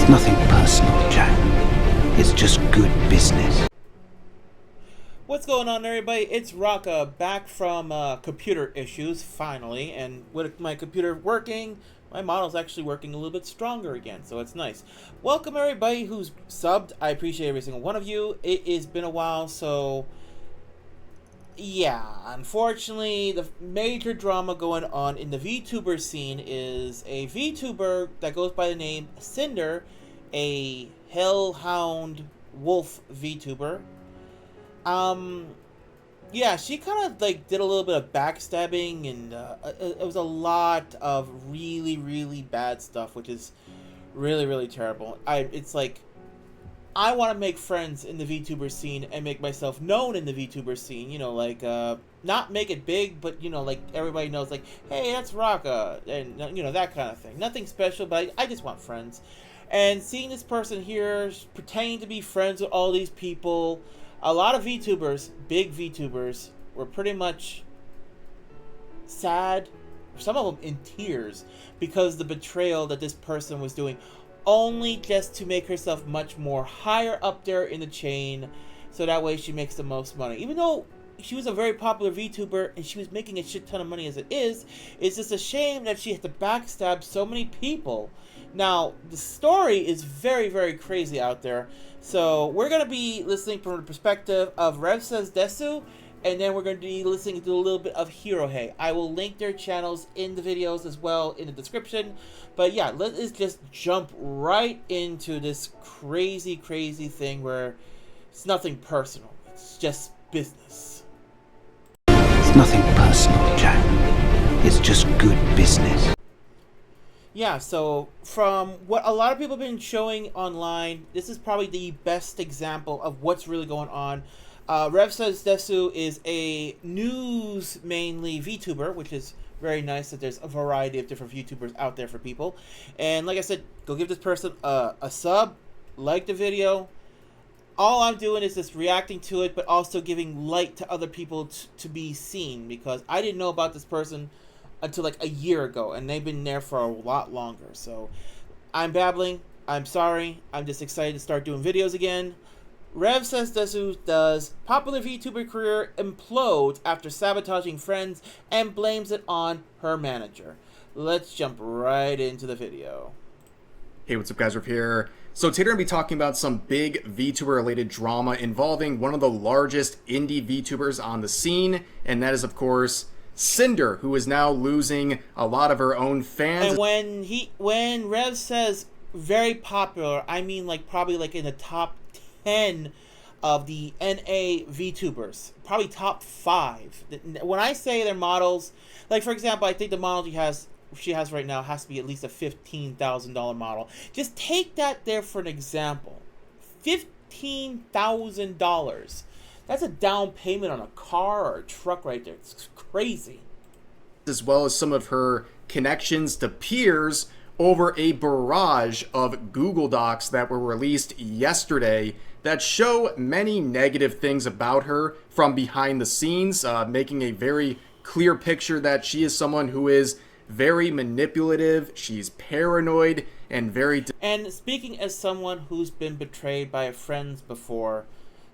It's nothing personal, Jack. It's just good business. What's going on, everybody? It's Raka, back from computer issues, finally, and with my computer working, my model's actually working a little bit stronger again, so it's nice. Welcome, everybody who's subbed. I appreciate every single one of you. It has been a while, so yeah, unfortunately, the major drama going on in the VTuber scene is a VTuber that goes by the name Sinder, a hellhound wolf VTuber. Yeah, she kind of like did a little bit of backstabbing, and it was a lot of really bad stuff, which is really terrible. It's like, I want to make friends in the VTuber scene and make myself known in the VTuber scene, you know, like, not make it big, but, you know, like, everybody knows, like, hey, that's Raka, and, you know, that kind of thing. Nothing special, but I just want friends. And seeing this person here pretending to be friends with all these people, a lot of VTubers, big VTubers, were pretty much sad, some of them in tears, because the betrayal that this person was doing, only just to make herself much more higher up there in the chain, so that way she makes the most money. Even though she was a very popular VTuber and she was making a shit ton of money as it is, it's just a shame that she had to backstab so many people. Now, the story is very crazy out there, so we're going to be listening from the perspective of Rev Says Desu, and then we're going to be listening to a little bit of Hirohei. I will link their channels in the videos as well in the description. But yeah, let's just jump right into this crazy thing where it's nothing personal. It's just business. It's nothing personal, Jack. It's just good business. Yeah, so from what a lot of people have been showing online, this is probably the best example of what's really going on. Rev Says Desu is a news mainly VTuber, which is very nice that there's a variety of different VTubers out there for people. And like I said, go give this person a sub, like the video. All I'm doing is just reacting to it, but also giving light to other people to be seen, because I didn't know about this person until like a year ago, and they've been there for a lot longer. So I'm babbling, I'm sorry, I'm just excited to start doing videos again. Rev Says Desu does popular VTuber career implodes after sabotaging friends and blames it on her manager. Let's jump right into the video. Hey, what's up, guys? Riff here. So today we're going to be talking about some big VTuber related drama involving one of the largest indie VTubers on the scene, and that is, of course, Sinder, who is now losing a lot of her own fans. And when Rev says very popular, I mean like probably like in the top 10 of the NA VTubers, probably top 5. When I say their models, like for example, I think the model she has right now has to be at least a $15,000 model. Just take that there for an example. $15,000. That's a down payment on a car or a truck right there. It's crazy. As well as some of her connections to peers over a barrage of Google Docs that were released yesterday that show many negative things about her from behind the scenes, making a very clear picture that she is someone who is very manipulative, she's paranoid, and very... And speaking as someone who's been betrayed by friends before,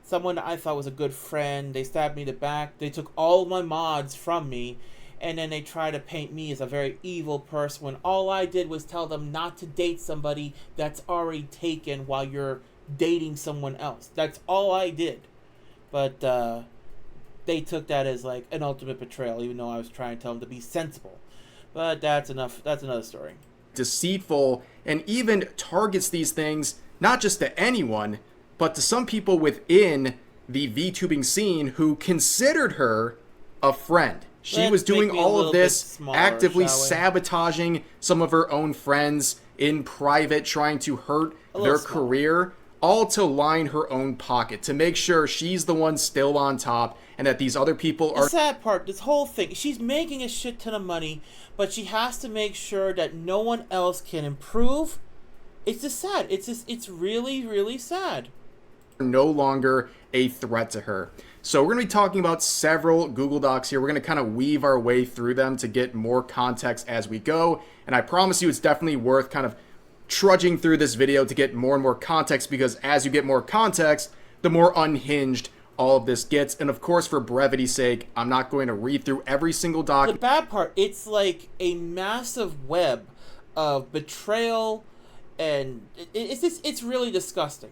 someone I thought was a good friend, they stabbed me in the back, they took all my mods from me, and then they try to paint me as a very evil person when all I did was tell them not to date somebody that's already taken while you're dating someone else. That's all I did. But they took that as like an ultimate betrayal, even though I was trying to tell them to be sensible. But that's enough. That's another story. Deceitful, and even targets these things not just to anyone, but to some people within the VTubing scene who considered her a friend. She was doing all of this, actively sabotaging some of her own friends in private, trying to hurt their career, all to line her own pocket, to make sure she's the one still on top, and that these other people are... The sad part, this whole thing, she's making a shit ton of money, but she has to make sure that no one else can improve. It's just sad. It's really sad. No longer a threat to her. So we're going to be talking about several Google Docs here. We're going to kind of weave our way through them to get more context as we go. And I promise you it's definitely worth kind of trudging through this video to get more and more context, because as you get more context, the more unhinged all of this gets. And of course, for brevity's sake, I'm not going to read through every single doc. The bad part, it's like a massive web of betrayal, and it's really disgusting,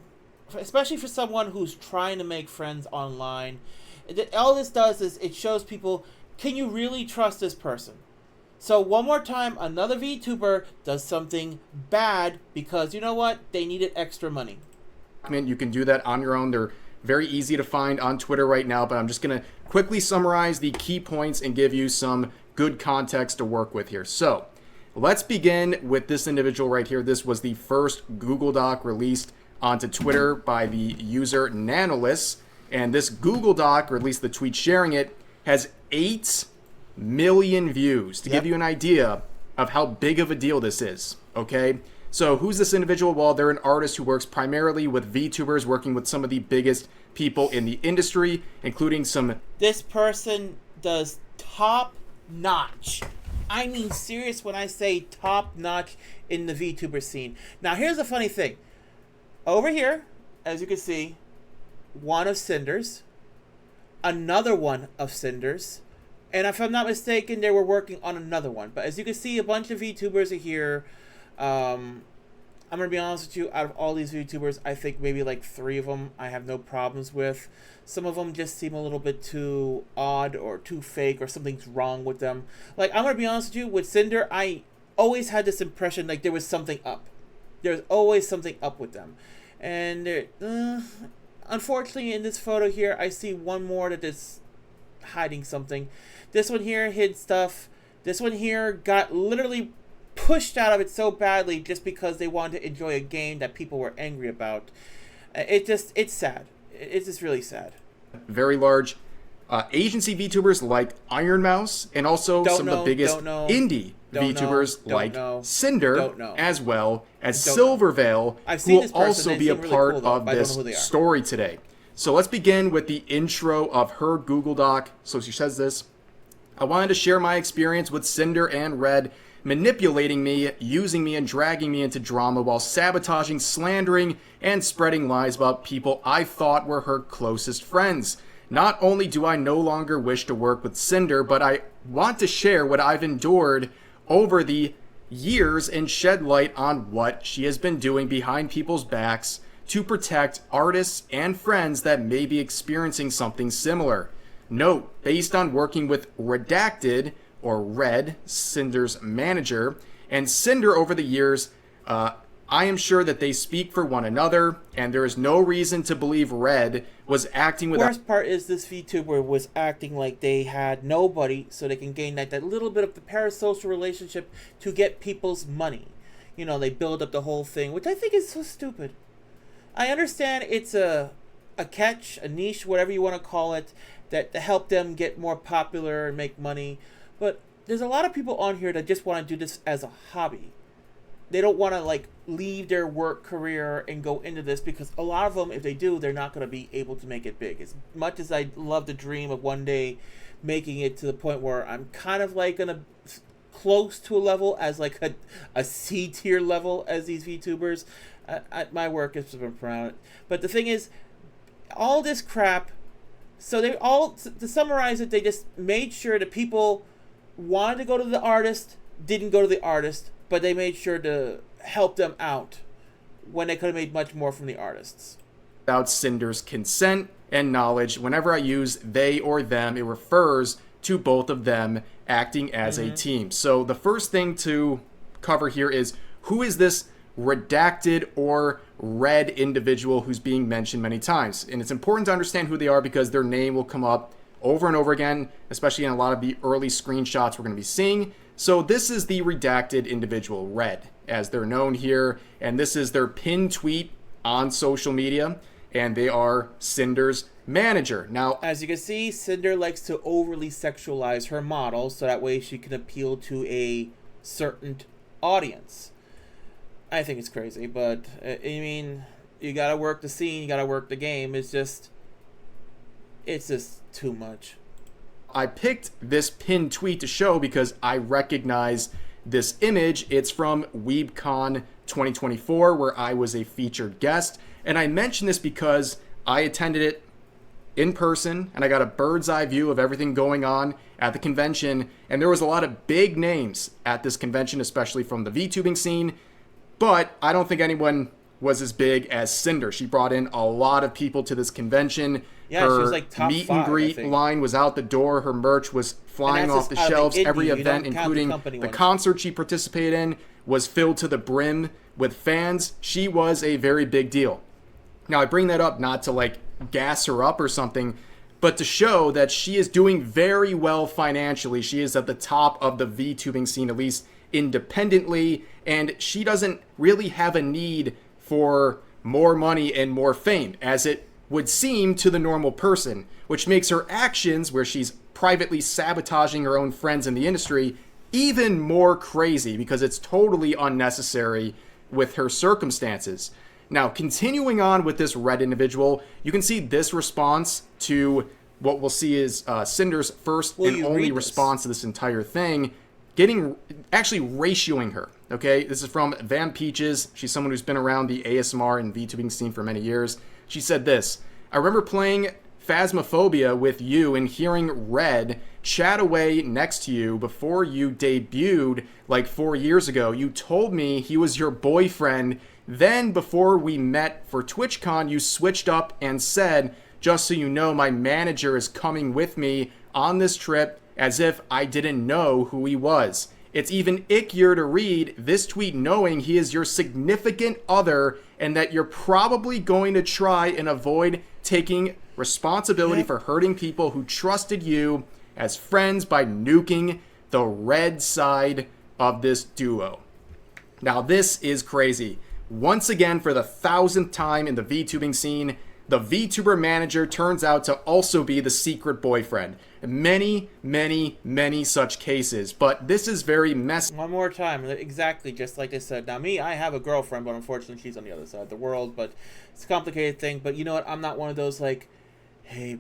especially for someone who's trying to make friends online. All this does is it shows people, can you really trust this person? So one more time, another VTuber does something bad because, you know what, they needed extra money. You can do that on your own. They're very easy to find on Twitter right now, but I'm just going to quickly summarize the key points and give you some good context to work with here. So let's begin with this individual right here. This was the first Google Doc released onto Twitter by the user Nanolus, and this Google Doc, or at least the tweet sharing it, has 8 million views to give you an idea of how big of a deal this is. Okay, so who's this individual? Well, they're an artist who works primarily with VTubers, working with some of the biggest people in the industry, including some... This person does top notch. I mean serious when I say top notch in the VTuber scene. Now here's the funny thing. Over here, as you can see, one of Sinder's, another one of Sinder's, and if I'm not mistaken, they were working on another one. But as you can see, a bunch of VTubers are here. I'm going to be honest with you, out of all these VTubers, I think maybe like 3 of them I have no problems with. Some of them just seem a little bit too odd or too fake, or something's wrong with them. Like, I'm going to be honest with you, with Sinder, I always had this impression like there was something up. There's always something up with them. And unfortunately, in this photo here, I see one more that is hiding something. This one here hid stuff. This one here got literally pushed out of it so badly just because they wanted to enjoy a game that people were angry about. It's sad. It's just really sad. Very large agency VTubers like Iron Mouse, and also some of the biggest indie VTubers like Sinder, as well as Silvervale, who will also be a part of this story today. So let's begin with the intro of her Google Doc. So she says this: I wanted to share my experience with Sinder and Red manipulating me, using me, and dragging me into drama while sabotaging, slandering, and spreading lies about people I thought were her closest friends. Not only do I no longer wish to work with Sinder, but I want to share what I've endured over the years and shed light on what she has been doing behind people's backs to protect artists and friends that may be experiencing something similar. Note, based on working with Redacted, or Red, Sinder's manager, and Sinder over the years, I am sure that they speak for one another, and there is no reason to believe Red was acting without... The worst part is this VTuber was acting like they had nobody, so they can gain that little bit of the parasocial relationship to get people's money. You know, they build up the whole thing, which I think is so stupid. I understand it's a catch, a niche, whatever you want to call it, that to help them get more popular and make money. But there's a lot of people on here that just want to do this as a hobby. They don't want to like leave their work career and go into this, because a lot of them, if they do, they're not going to be able to make it big. As much as I love to dream of one day making it to the point where I'm kind of like gonna close to a level as like a C tier level as these VTubers, my work has been proud. But the thing is, all this crap. So they all, to summarize it, they just made sure that people wanted to go to the artist, didn't go to the artist, but they made sure to help them out when they could have made much more from the artists. Without Sinder's consent and knowledge. Whenever I use they or them, it refers to both of them acting as a team. So the first thing to cover here is, who is this Redacted or Red individual who's being mentioned many times? And it's important to understand who they are, because their name will come up over and over again, especially in a lot of the early screenshots we're going to be seeing. So this is the Redacted individual, Red, as they're known here, and this is their pinned tweet on social media, and they are Sinder's manager. Now, as you can see, Sinder likes to overly sexualize her models so that way she can appeal to a certain audience. I think it's crazy, but I mean, you gotta work the scene, you gotta work the game. It's just too much. I picked this pinned tweet to show because I recognize this image. It's from WeebCon 2024, where I was a featured guest. And I mention this because I attended it in person, and I got a bird's eye view of everything going on at the convention. And there was a lot of big names at this convention, especially from the VTubing scene. But I don't think anyone was as big as Sinder. She brought in a lot of people to this convention. Yeah, her she was like top meet 5, and greet line was out the door. Her merch was flying off the just out of shelves. the Every indie. You event, don't count the including company the ones. concert she participated in, was filled to the brim with fans. She was a very big deal. Now, I bring that up not to like gas her up or something, but to show that she is doing very well financially. She is at the top of the VTubing scene, at least independently, and she doesn't really have a need for more money and more fame, as it would seem to the normal person, which makes her actions, where she's privately sabotaging her own friends in the industry, even more crazy, because it's totally unnecessary with her circumstances. Now, continuing on with this red individual, you can see this response to what we'll see is Cinder's first and only response to this entire thing, actually ratioing her. Okay, this is from Van Peaches. She's someone who's been around the ASMR and VTubing scene for many years. She said this: I remember playing Phasmophobia with you and hearing Red chat away next to you before you debuted like 4 years ago. You told me he was your boyfriend. Then before we met for TwitchCon, you switched up and said, just so you know, my manager is coming with me on this trip, as if I didn't know who he was. It's even ickier to read this tweet knowing he is your significant other and that you're probably going to try and avoid taking responsibility for hurting people who trusted you as friends by nuking the red side of this duo. Now, this is crazy. Once again, for the 1,000th time in the VTubing scene, the VTuber manager turns out to also be the secret boyfriend. Many, many, many such cases, but this is very messy. One more time, exactly just like they said. Now, me, I have a girlfriend, but unfortunately she's on the other side of the world, but it's a complicated thing. But you know what? I'm not one of those like, hey,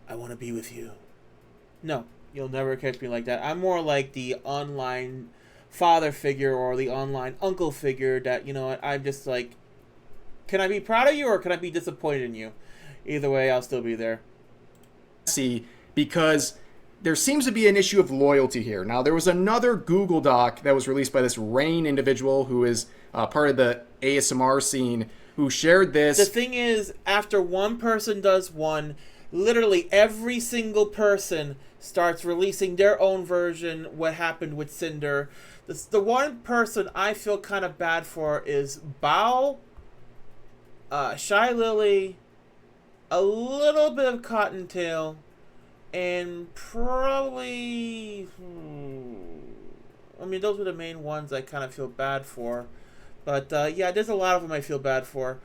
I want to be with you. No, you'll never catch me like that. I'm more like the online father figure or the online uncle figure that, you know what, I'm just like, can I be proud of you or can I be disappointed in you? Either way, I'll still be there. See, because there seems to be an issue of loyalty here. Now, there was another Google Doc that was released by this Rain individual who is part of the ASMR scene, who shared this. The thing is, after one person does one, literally every single person starts releasing their own version what happened with Sinder. The one person I feel kind of bad for is Bao, Shy Lily, a little bit of Cottontail, and probably... I mean, those were the main ones I kind of feel bad for. But, yeah, there's a lot of them I feel bad for.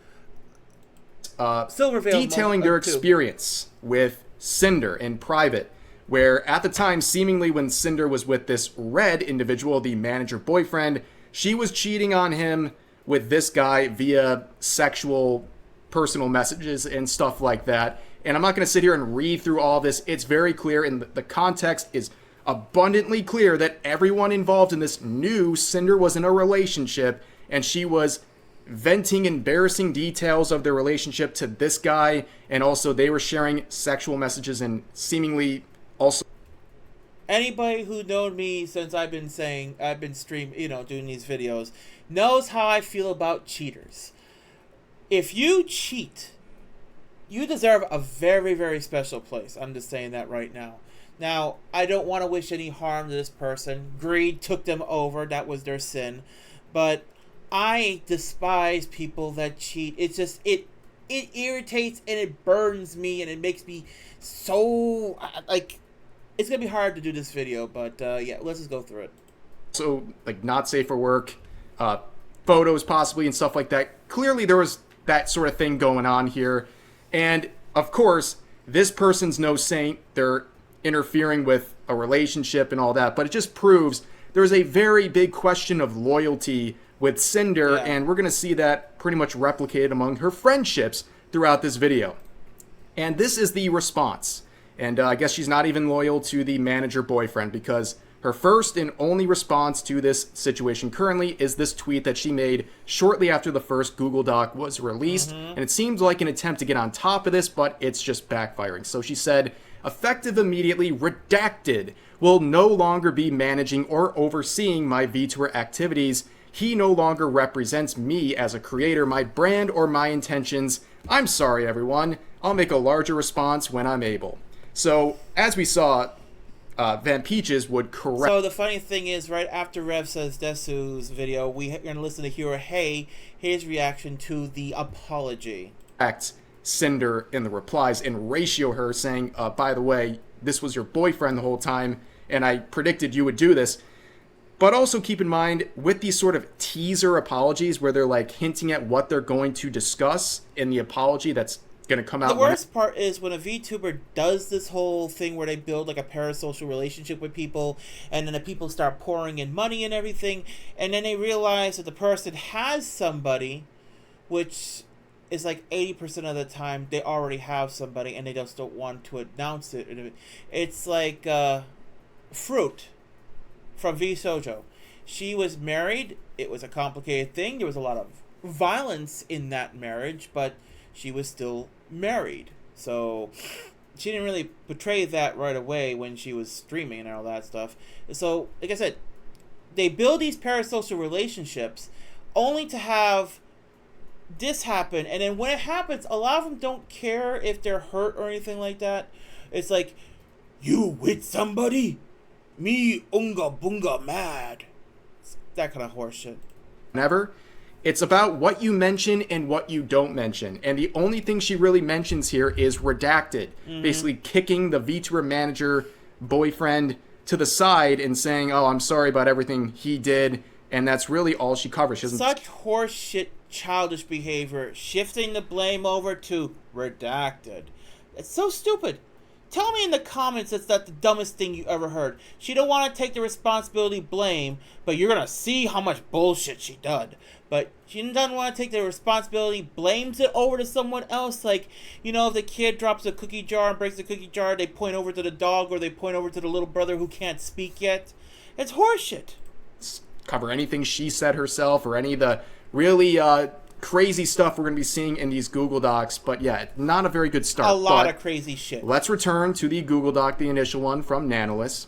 Silverveil detailing their experience with Sinder in private, where at the time, seemingly when Sinder was with this red individual, the manager boyfriend, she was cheating on him with this guy via sexual personal messages and stuff like that. And I'm not going to sit here and read through all this. It's very clear, and the context is abundantly clear that everyone involved in this knew Sinder was in a relationship, and she was venting embarrassing details of their relationship to this guy, and also they were sharing sexual messages and seemingly also... Anybody who known me since I've been doing these videos, knows how I feel about cheaters. If you cheat, you deserve a very, very special place. I'm just saying that right now. Now, I don't want to wish any harm to this person. Greed took them over. That was their sin. But I despise people that cheat. It's just, it irritates and it burns me and it makes me so, like, it's going to be hard to do this video. But, yeah, let's just go through it. So, like, not safe for work, photos possibly and stuff like that. Clearly there was that sort of thing going on here. And, of course, this person's no saint. They're interfering with a relationship and all that. But it just proves there's a very big question of loyalty with Sinder. Yeah. And we're going to see that pretty much replicated among her friendships throughout this video. And this is the response. And I guess she's not even loyal to the manager boyfriend, because Her first and only response to this situation currently is this tweet that she made shortly after the first Google Doc was released. And it seems like an attempt to get on top of this, but it's just backfiring. So she said, effective immediately, redacted, will no longer be managing or overseeing my Vtuber activities. He no longer represents me as a creator, my brand, or my intentions. I'm sorry, everyone. I'll make a larger response when I'm able. So, as we saw, Van Peaches would correct. So the funny thing is, right after Rev says Desu's video, we're going to listen to Hiro Hey, his reaction to the apology. Sinder in the replies and ratio her saying, by the way, this was your boyfriend the whole time, and I predicted you would do this. But also keep in mind, with these sort of teaser apologies where they're like hinting at what they're going to discuss in the apology that's going to come out. The worst part is when a VTuber does this whole thing where they build like a parasocial relationship with people, and then the people start pouring in money and everything, and then they realize that the person has somebody, which is like 80% of the time they already have somebody and they just don't want to announce it. It's like Fruit from V Sojo. She was married. It was a complicated thing. There was a lot of violence in that marriage, but she was still married. So she didn't really portray that right away when she was streaming and all that stuff. So, like I said, they build these parasocial relationships only to have this happen. And then when it happens, a lot of them don't care if they're hurt or anything like that. It's like, you with somebody? Me unga bunga mad. It's that kind of horseshit. Never. It's about what you mention and what you don't mention. And the only thing she really mentions here is redacted. Basically kicking the VTuber manager boyfriend to the side and saying, oh, I'm sorry about everything he did. And that's really all she covers. She doesn't... Such horseshit, childish behavior. Shifting the blame over to redacted. It's so stupid. Tell me in the comments that's not the dumbest thing you ever heard. She don't want to take the responsibility, blame, but you're going to see how much bullshit she did. But she doesn't want to take the responsibility, blames it over to someone else. Like, you know, if the kid drops a cookie jar and breaks the cookie jar, they point over to the dog or they point over to the little brother who can't speak yet. It's horseshit. Cover anything she said herself or any of the really crazy stuff we're going to be seeing in these Google Docs. But yeah, not a very good start. A lot of crazy shit. Let's return to the Google Doc, the initial one from Nanolis,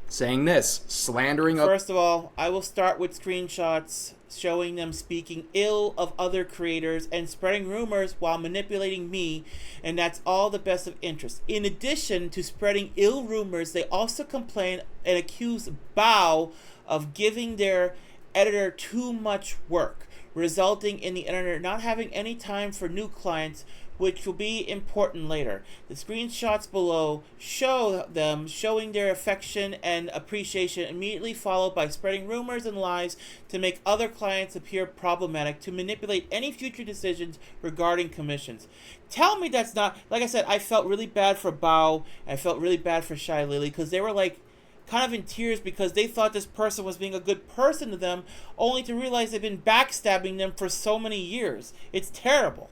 saying this, slandering... First of all, I will start with screenshots showing them speaking ill of other creators and spreading rumors while manipulating me, and that's all the best of interest. In addition to spreading ill rumors, they also complain and accuse Bao of giving their editor too much work, resulting in the editor not having any time for new clients, which will be important later. The screenshots below show them showing their affection and appreciation, immediately followed by spreading rumors and lies to make other clients appear problematic, to manipulate any future decisions regarding commissions. Tell me that's not... Like I said, I felt really bad for Bao. I felt really bad for Shy Lily, because they were like kind of in tears because they thought this person was being a good person to them, only to realize they've been backstabbing them for so many years. It's terrible.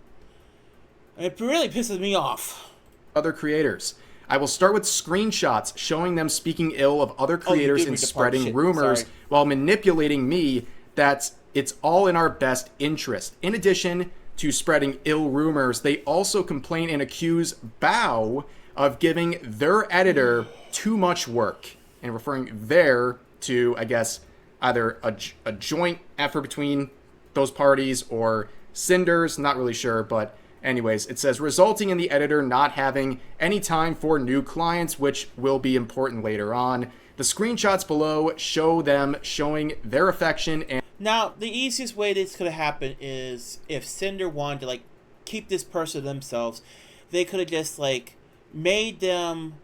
And it really pisses me off. Other creators. I will start with screenshots showing them speaking ill of other creators and spreading rumors while manipulating me. It's all in our best interest. In addition to spreading ill rumors, they also complain and accuse Bao of giving their editor too much work. And referring there to, I guess, either a joint effort between those parties or Cinder's, not really sure, but anyways, it says, resulting in the editor not having any time for new clients, which will be important later on. The screenshots below show them showing their affection and... Now, the easiest way this could have happened is if Cinder wanted to, like, keep this person to themselves, they could have just, like, made them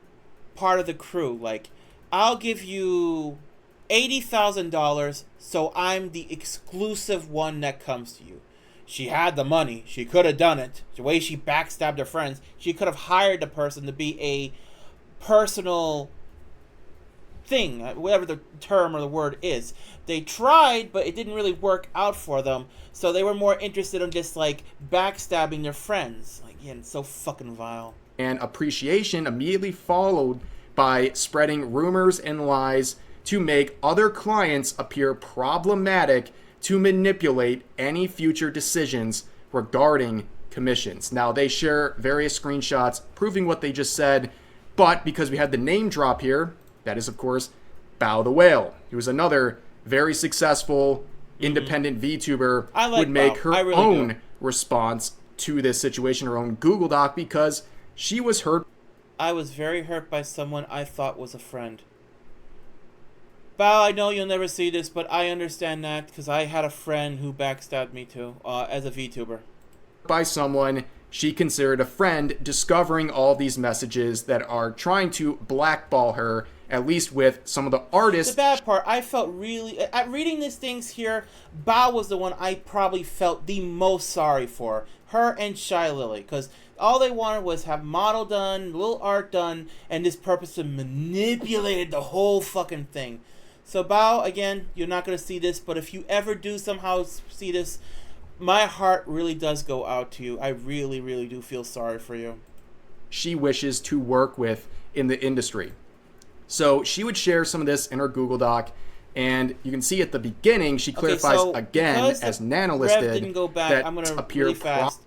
part of the crew. Like, I'll give you $80,000, so I'm the exclusive one that comes to you. She had the money. She could have done it. The way she backstabbed her friends, she could have hired the person to be a personal thing, whatever the term or the word is. They tried, but it didn't really work out for them, so they were more interested in just, like, backstabbing their friends. Like, yeah, it's so fucking vile. And appreciation immediately followed by spreading rumors and lies to make other clients appear problematic to manipulate any future decisions regarding commissions. Now, they share various screenshots proving what they just said, but because we had the name drop here, that is, of course, Bao the Whale. He was another very successful independent VTuber I like would make Bao. her I really own do. response to this situation, her own Google Doc, because she was hurt. I was very hurt by someone I thought was a friend. Bao, I know you'll never see this, but I understand that because I had a friend who backstabbed me too, as a VTuber. By someone she considered a friend, discovering all these messages that are trying to blackball her, at least with some of the artists. The bad part, I felt really... At reading these things here, Bao was the one I probably felt the most sorry for. Her and Shy Lily, because all they wanted was have model done, little art done, and this purpose manipulated the whole fucking thing. So Bao, again, you're not going to see this, but if you ever do somehow see this, my heart really does go out to you. I really, really do feel sorry for you. She wishes to work with in the industry. So she would share some of this in her Google Doc, and you can see at the beginning she clarifies again, as Nanolist did, didn't go back, that I'm gonna appear really fast.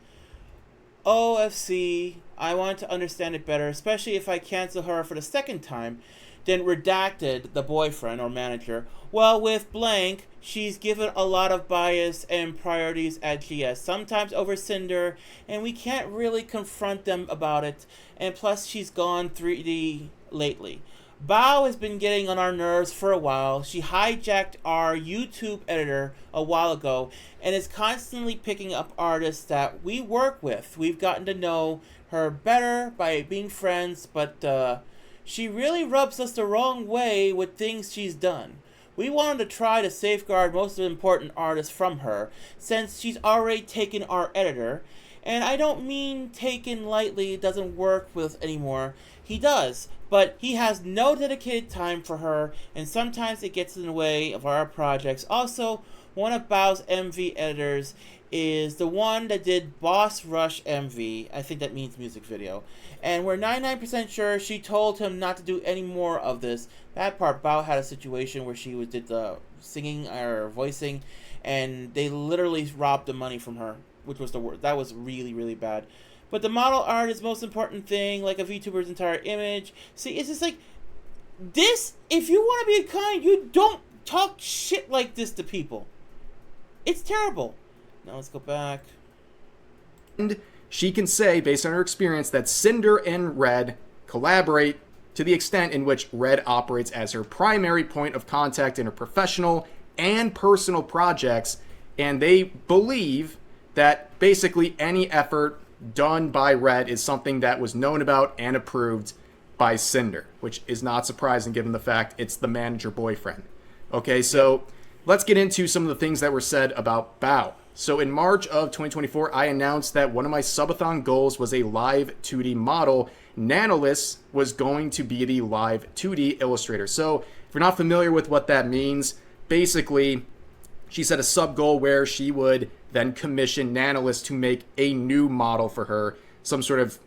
OFC, I want to understand it better, especially if I cancel her for the second time. Then redacted the boyfriend or manager. Well, with blank, she's given a lot of bias and priorities at GS, sometimes over Sinder, and we can't really confront them about it. And plus, she's gone 3D lately. Bao has been getting on our nerves for a while. She hijacked our YouTube editor a while ago and is constantly picking up artists that we work with. We've gotten to know her better by being friends, but she really rubs us the wrong way with things she's done. We wanted to try to safeguard most of the important artists from her, since she's already taken our editor. And I don't mean taken lightly, doesn't work with anymore. He does, but he has no dedicated time for her, and sometimes it gets in the way of our projects. Also, one of Bao's MV editors is the one that did Boss Rush MV. I think that means music video. And we're 99% sure she told him not to do any more of this. That part, Bao had a situation where she did the singing or voicing, and they literally robbed the money from her, which was the worst. That was really, really bad. But the model art is the most important thing, like a VTuber's entire image. See, it's just like, this, if you want to be kind, you don't talk shit like this to people. It's terrible. Now let's go back. And she can say, based on her experience, that Sinder and Red collaborate to the extent in which Red operates as her primary point of contact in her professional and personal projects, and they believe that basically any effort done by Red is something that was known about and approved by Sinder, which is not surprising given the fact it's the manager boyfriend. Okay, so let's get into some of the things that were said about Bao. So in March of 2024, I announced that one of my subathon goals was a live 2D model. Nanolist was going to be the live 2D illustrator. So if you're not familiar with what that means, basically she set a sub goal where she would then commission Nanolist to make a new model for her, some sort of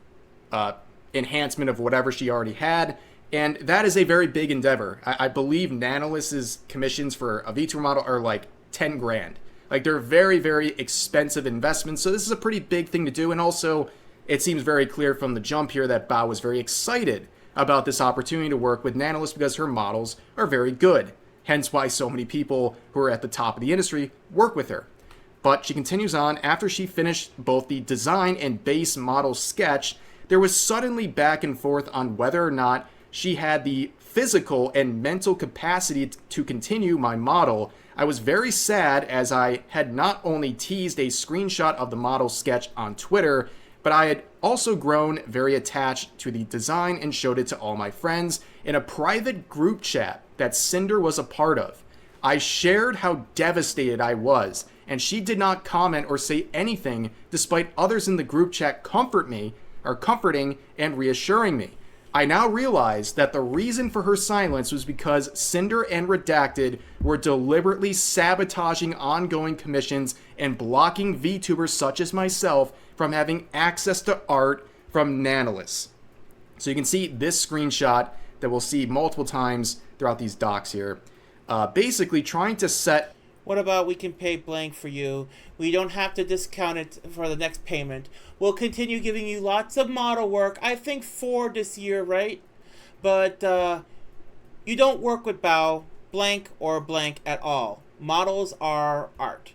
enhancement of whatever she already had. And that is a very big endeavor. I believe Nanolist's commissions for a VTuber model are like 10 grand. Like, they're very, very expensive investments. So this is a pretty big thing to do. And also, it seems very clear from the jump here that Bao was very excited about this opportunity to work with Nanolist because her models are very good. Hence why so many people who are at the top of the industry work with her. But she continues on. After she finished both the design and base model sketch, there was suddenly back and forth on whether or not she had the physical and mental capacity to continue my model. I was very sad as I had not only teased a screenshot of the model sketch on Twitter, but I had also grown very attached to the design and showed it to all my friends in a private group chat that Sinder was a part of. I shared how devastated I was, and she did not comment or say anything despite others in the group chat comforting and reassuring me. I now realize that the reason for her silence was because Sinder and Redacted were deliberately sabotaging ongoing commissions and blocking VTubers such as myself from having access to art from Nanolist. So you can see this screenshot that we'll see multiple times throughout these docs here, basically trying to set. What about we can pay blank for you? We don't have to discount it for the next payment. We'll continue giving you lots of model work. I think 4 this year, right? But you don't work with Bao, blank or blank at all. Models are art.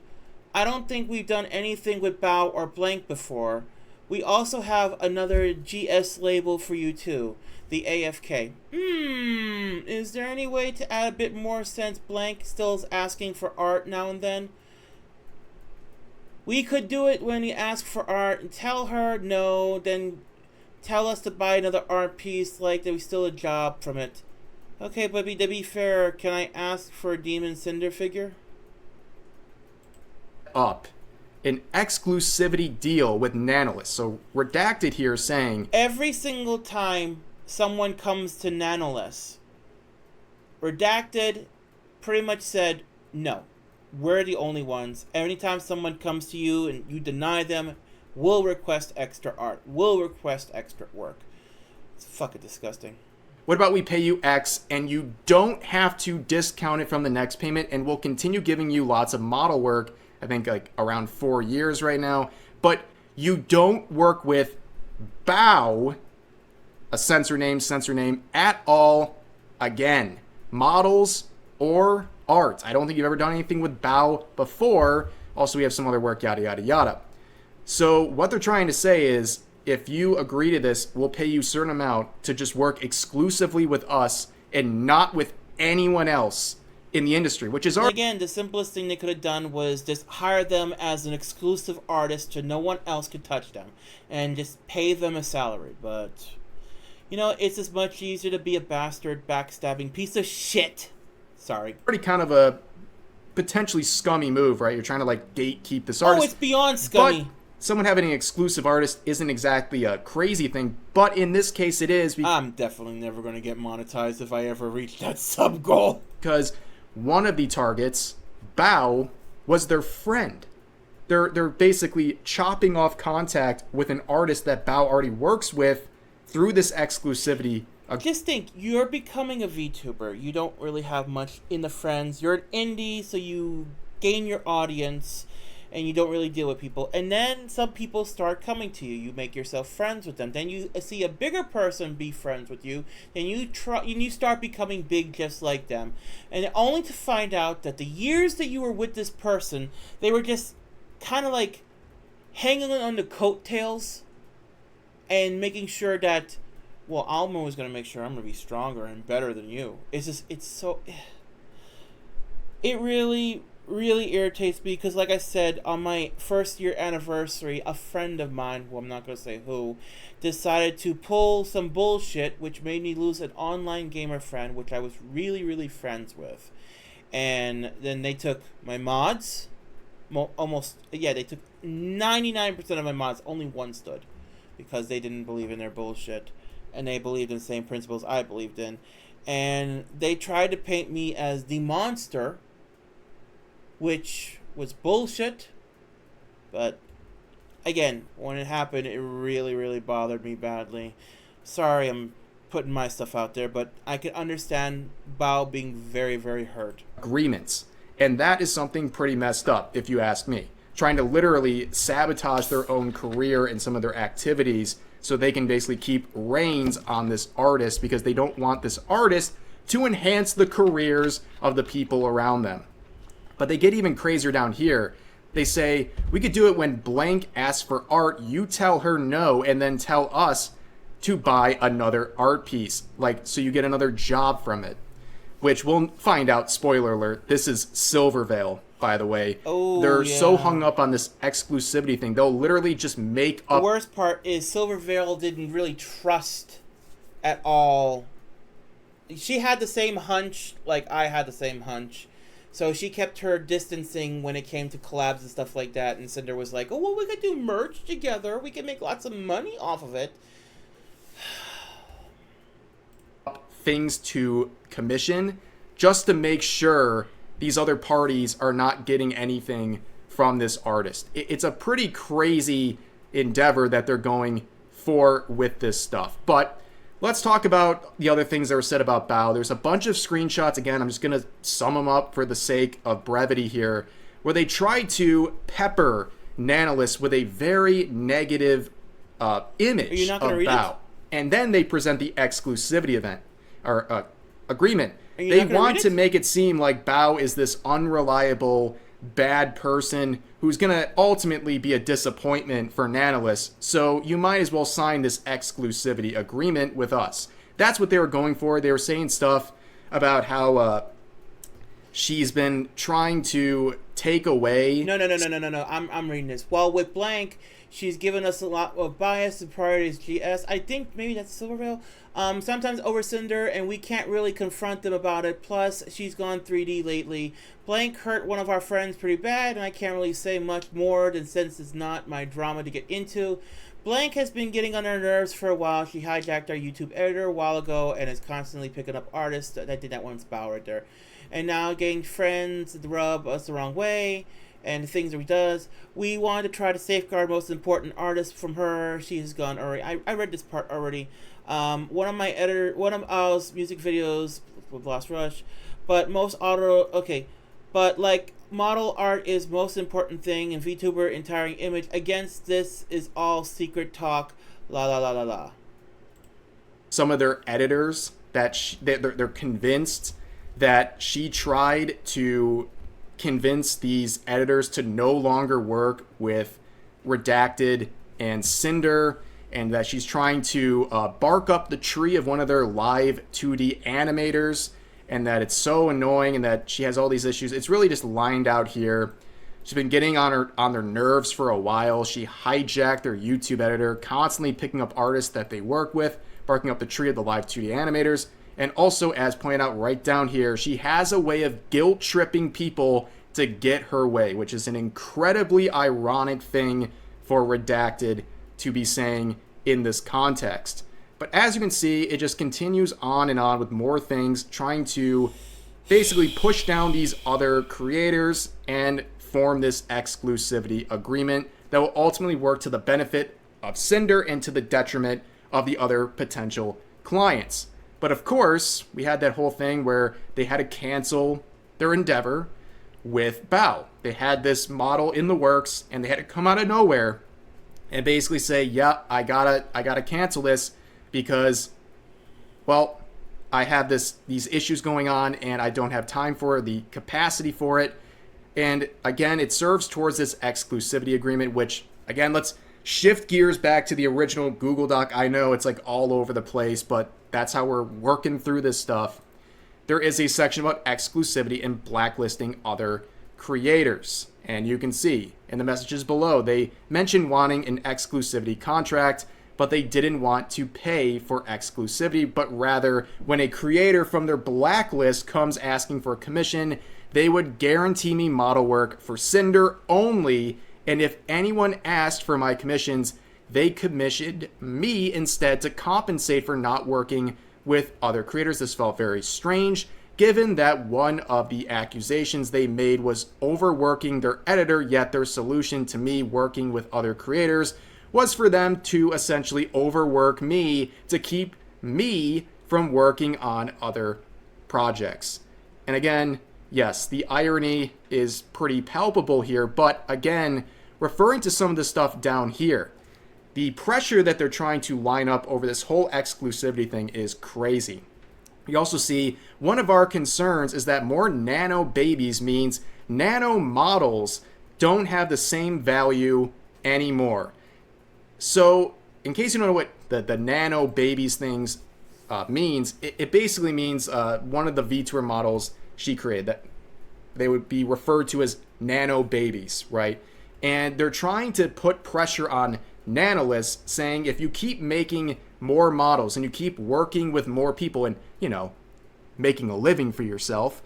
I don't think we've done anything with Bao or blank before. We also have another GS label for you too, the AFK. Is there any way to add a bit more since blank still is asking for art now and then? We could do it when you ask for art and tell her no, then tell us to buy another art piece like there was still a job from it. Okay, but to be fair, can I ask for a Demon Cinder figure? Up an exclusivity deal with Nanolith. So redacted here saying every single time someone comes to Nanolith, redacted pretty much said no, we're the only ones. Anytime someone comes to you and you deny them, we'll request extra art, we'll request extra work. It's fucking disgusting. What about we pay you X and you don't have to discount it from the next payment, and we'll continue giving you lots of model work, I think like around 4 years right now, but you don't work with Bao, a censor name, at all again. Models or art. I don't think you've ever done anything with Bao before. Also, we have some other work, yada, yada, yada. So what they're trying to say is, if you agree to this, we'll pay you a certain amount to just work exclusively with us and not with anyone else in the industry, which is again, the simplest thing they could have done was just hire them as an exclusive artist so no one else could touch them and just pay them a salary. But you know, it's just much easier to be a bastard, backstabbing piece of shit. Sorry. Pretty kind of a potentially scummy move, right? You're trying to like gatekeep this artist. Oh, it's beyond scummy. But someone having an exclusive artist isn't exactly a crazy thing, but in this case it is. I'm definitely never going to get monetized if I ever reach that sub goal. Because one of the targets, Bao, was their friend. They're basically chopping off contact with an artist that Bao already works with through this exclusivity. Just think, you're becoming a VTuber. You don't really have much in the friends. You're an indie, so you gain your audience, and you don't really deal with people. And then some people start coming to you. You make yourself friends with them. Then you see a bigger person be friends with you. Then you start becoming big just like them. And only to find out that the years that you were with this person, they were just kind of like hanging on the coattails and making sure that, well, Alma was going to make sure I'm going to be stronger and better than you. It's so... It really irritates me because, like I said, on my first year anniversary, a friend of mine, who I'm not going to say who, decided to pull some bullshit which made me lose an online gamer friend which I was really friends with. And then they took my mods, they took 99% of my mods, only one stood, because they didn't believe in their bullshit, and they believed in the same principles I believed in. And they tried to paint me as the monster, which was bullshit. But again, when it happened, it really bothered me badly. Sorry, I'm putting my stuff out there, but I can understand Bao being very hurt. Agreements. And that is something pretty messed up, if you ask me. Trying to literally sabotage their own career and some of their activities so they can basically keep reins on this artist because they don't want this artist to enhance the careers of the people around them. But they get even crazier down here. They say, we could do it when blank asks for art, you tell her no, and then tell us to buy another art piece. Like, so you get another job from it. Which we'll find out, spoiler alert, this is Silvervale, by the way. Oh, They're yeah. so hung up on this exclusivity thing. They'll literally just make up... The worst part is Silvervale didn't really trust at all. She had the same hunch, like I had the same hunch. So she kept her distancing when it came to collabs and stuff like that. And Sinder was like, oh, well, we could do merch together. We can make lots of money off of it. Things to commission just to make sure these other parties are not getting anything from this artist. It's a pretty crazy endeavor that they're going for with this stuff. But Let's talk about the other things that were said about Bao. There's a bunch of screenshots. Again, I'm just going to sum them up for the sake of brevity here, where they tried to pepper Nanolis with a very negative image of Bao. And then they present the exclusivity event or agreement. They want to make it seem like Bao is this unreliable, bad person who's going to ultimately be a disappointment for Nanolis. So you might as well sign this exclusivity agreement with us. That's what they were going for. They were saying stuff about how she's been trying to take away. No. I'm reading this. Well, with Blank, she's given us a lot of bias and priorities. GS. I think maybe that's Silvervale. Sometimes over Sinder, and we can't really confront them about it. Plus, she's gone 3D lately. Blank hurt one of our friends pretty bad, and I can't really say much more than since it's not my drama to get into. Blank has been getting on our nerves for a while. She hijacked our YouTube editor a while ago and is constantly picking up artists. That did that one's Bow right there. And now getting friends that rub us the wrong way and the things that he does. We wanted to try to safeguard most important artists from her. She has gone already. I read this part already. One of Al's music videos with Lost Rush, but but like model art is most important thing, and VTuber entire image against this is all secret talk. La la la la la. Some of their editors they're convinced that she tried to convince these editors to no longer work with Redacted and Sinder, and that she's trying to bark up the tree of one of their live 2D animators, and that it's so annoying and that she has all these issues. It's really just lined out here. She's been getting on their nerves for a while. She hijacked their YouTube editor, constantly picking up artists that they work with, barking up the tree of the live 2D animators. And also, as pointed out right down here, she has a way of guilt-tripping people to get her way, which is an incredibly ironic thing for Redacted to be saying in this context. But as you can see, it just continues on and on with more things, trying to basically push down these other creators and form this exclusivity agreement that will ultimately work to the benefit of Sinder and to the detriment of the other potential clients. But of course, we had that whole thing where they had to cancel their endeavor with Bao. They had this model in the works, and they had to come out of nowhere and basically say, yeah, I gotta cancel this because, well, I have these issues going on and I don't have time for the capacity for it. And again, it serves towards this exclusivity agreement, which, again, let's shift gears back to the original Google Doc. I know it's like all over the place, but that's how we're working through this stuff. There is a section about exclusivity and blacklisting other creators. And you can see in the messages below, they mentioned wanting an exclusivity contract, but they didn't want to pay for exclusivity, but rather when a creator from their blacklist comes asking for a commission, they would guarantee me model work for Sinder only, and if anyone asked for my commissions, they commissioned me instead to compensate for not working with other creators. This felt very strange, given that one of the accusations they made was overworking their editor, yet their solution to me working with other creators was for them to essentially overwork me to keep me from working on other projects. And again, yes, the irony is pretty palpable here, but again, referring to some of the stuff down here, the pressure that they're trying to line up over this whole exclusivity thing is crazy. You also see one of our concerns is that more nano babies means nano models don't have the same value anymore. So, in case you don't know what the nano babies things means, it basically means one of the Vtuber models she created, that they would be referred to as nano babies, right? And they're trying to put pressure on Nanolis, saying if you keep making more models and you keep working with more people and, you know, making a living for yourself,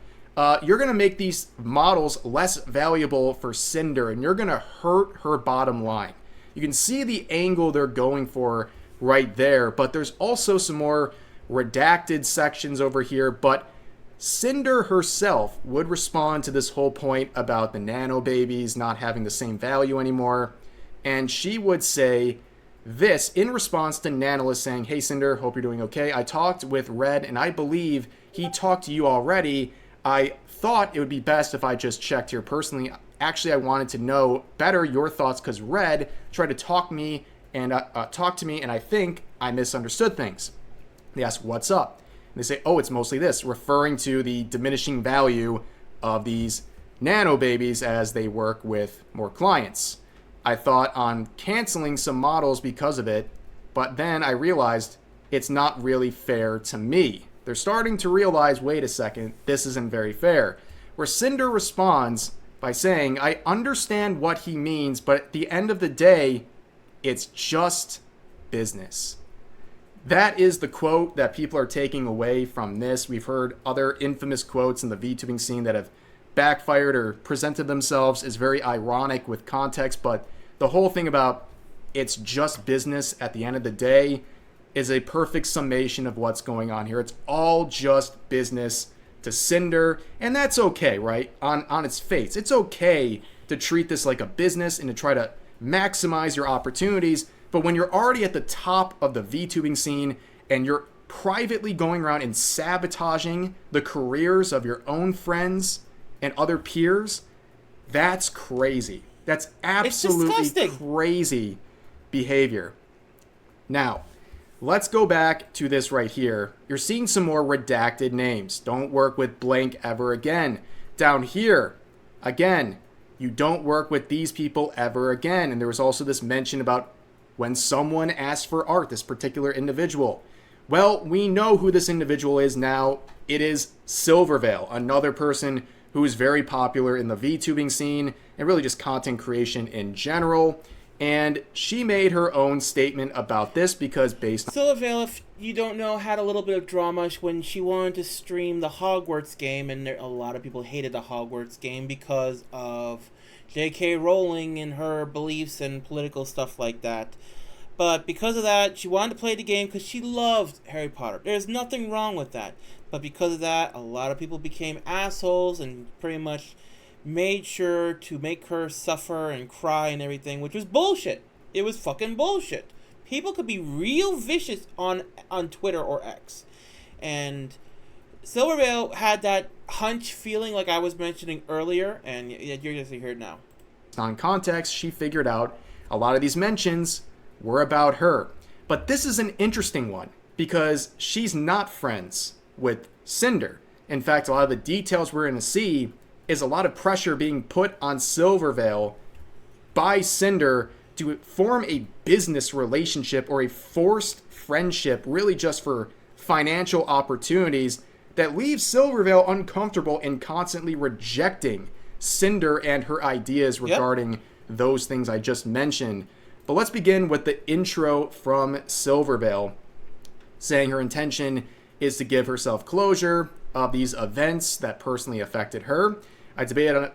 you're going to make these models less valuable for Sinder, and you're going to hurt her bottom line. You can see the angle they're going for right there, but there's also some more redacted sections over here, but Sinder herself would respond to this whole point about the nano babies not having the same value anymore, and she would say this in response to Nanolis saying, "Hey Cinder, hope you're doing okay. I talked with Red and I believe he talked to you already. I thought it would be best if I just checked here personally. Actually, I wanted to know better your thoughts because Red tried to talk to me and I think I misunderstood things." They ask, "What's up?" And they say, "Oh, it's mostly this," referring to the diminishing value of these nano babies as they work with more clients. "I thought on canceling some models because of it, but then I realized it's not really fair to me." They're starting to realize, wait a second, this isn't very fair. Where Cinder responds by saying, "I understand what he means, but at the end of the day, it's just business." That is the quote that people are taking away from this. We've heard other infamous quotes in the VTubing scene that have backfired or presented themselves as very ironic with context, but the whole thing about it's just business at the end of the day is a perfect summation of what's going on here. It's all just business to Cinder, and that's okay, right? On its face, it's okay to treat this like a business and to try to maximize your opportunities, but when you're already at the top of the VTubing scene and you're privately going around and sabotaging the careers of your own friends and other peers, that's crazy. That's absolutely crazy behavior. Now, let's go back to this right here. You're seeing some more redacted names. Don't work with blank ever again. Down here, again, you don't work with these people ever again. And there was also this mention about when someone asks for art, this particular individual. Well, we know who this individual is now. It is Silvervale, another person who is very popular in the VTubing scene and really just content creation in general. And she made her own statement about this because Silvervale, if you don't know, had a little bit of drama when she wanted to stream the Hogwarts game, and a lot of people hated the Hogwarts game because of J.K. Rowling and her beliefs and political stuff like that. But because of that, she wanted to play the game because she loved Harry Potter. There's nothing wrong with that. But because of that, a lot of people became assholes and pretty much made sure to make her suffer and cry and everything, which was bullshit. It was fucking bullshit. People could be real vicious on Twitter or X. And Silvervale had that hunch feeling like I was mentioning earlier, and you're going to hear it now. On context, she figured out a lot of these mentions were about her. But this is an interesting one because she's not friends with Cinder. In fact, a lot of the details we're going to see is a lot of pressure being put on Silvervale by Cinder to form a business relationship or a forced friendship, really just for financial opportunities, that leaves Silvervale uncomfortable and constantly rejecting Cinder and her ideas regarding those things I just mentioned. But let's begin with the intro from Silvervale, saying her intention is to give herself closure of these events that personally affected her. I debated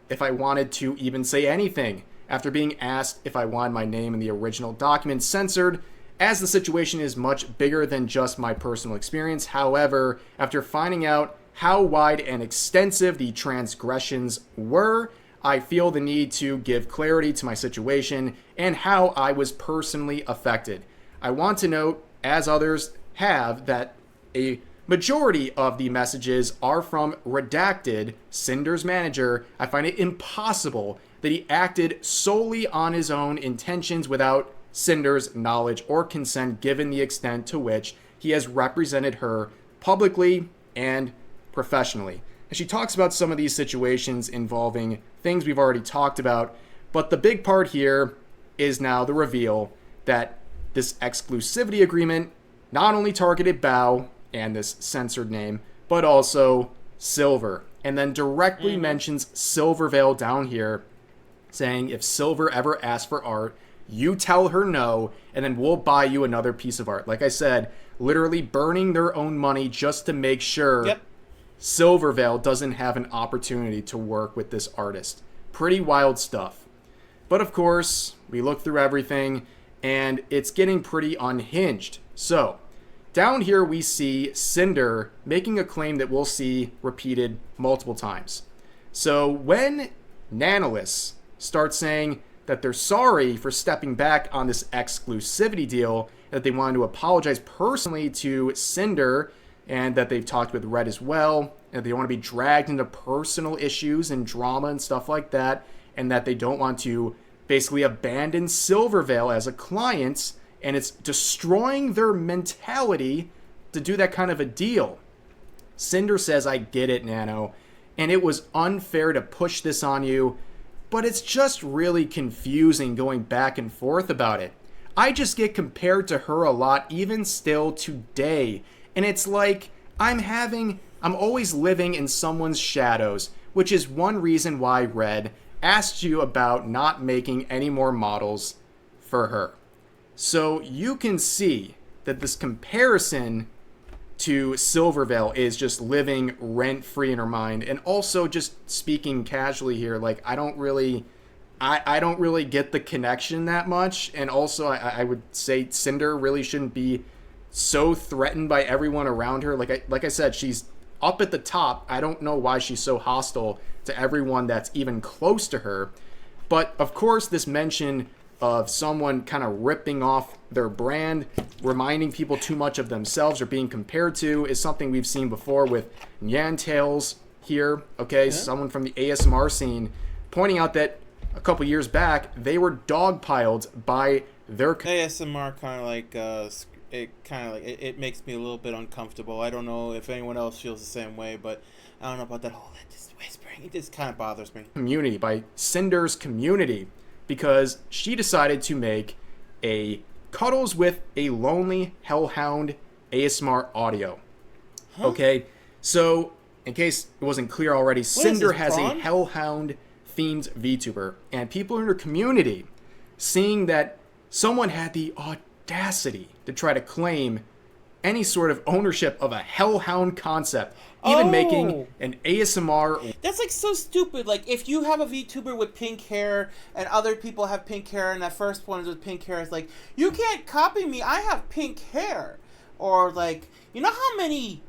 if I wanted to even say anything after being asked if I wanted my name in the original document censored, as the situation is much bigger than just my personal experience. However, after finding out how wide and extensive the transgressions were, I feel the need to give clarity to my situation and how I was personally affected. I want to note, as others have, that a majority of the messages are from redacted Cinder's manager. I find it impossible that he acted solely on his own intentions without Cinder's knowledge or consent, given the extent to which he has represented her publicly and professionally. And she talks about some of these situations involving things we've already talked about, but the big part here is now the reveal that this exclusivity agreement not only targeted Bao and this censored name, but also Silver, and then directly mentions Silvervale down here, saying if Silver ever asks for art, you tell her no, and then we'll buy you another piece of art. Like I said, literally burning their own money just to make sure Silvervale doesn't have an opportunity to work with this artist. Pretty wild stuff. But of course, we look through everything, and it's getting pretty unhinged. So, down here we see Cinder making a claim that we'll see repeated multiple times. So when Nanolis starts saying, that they're sorry for stepping back on this exclusivity deal, that they wanted to apologize personally to Sinder, and that they've talked with Red as well, and they don't want to be dragged into personal issues and drama and stuff like that, and that they don't want to basically abandon Silvervale as a client, and it's destroying their mentality to do that kind of a deal. Sinder says, I get it, Nano, and it was unfair to push this on you, but it's just really confusing going back and forth about it. I just get compared to her a lot, even still today, and it's like I'm always living in someone's shadows, which is one reason why Red asked you about not making any more models for her. So you can see that this comparison to Silvervale is just living rent-free in her mind. And also, just speaking casually here, like, I don't really get the connection that much. And also, I would say Sinder really shouldn't be so threatened by everyone around her. Like I said, she's up at the top. I don't know why she's so hostile to everyone that's even close to her. But of course, this mention of someone kind of ripping off their brand, reminding people too much of themselves, or being compared to, is something we've seen before with Nyantails here. Okay, someone from the ASMR scene pointing out that a couple years back they were dogpiled by their ASMR kind of like it makes me a little bit uncomfortable. I don't know if anyone else feels the same way, but I don't know about that whole just whispering. It just kind of bothers me. Community, by Cinder's community, because she decided to make a Cuddles with a Lonely Hellhound ASMR audio. Huh? Okay, so in case it wasn't clear already, Cinder has a Hellhound themed VTuber, and people in her community, seeing that someone had the audacity to try to claim any sort of ownership of a Hellhound concept, even making an ASMR. That's like so stupid. Like, if you have a VTuber with pink hair and other people have pink hair, and that first one is with pink hair, it's like, you can't copy me, I have pink hair. Or like, you know how many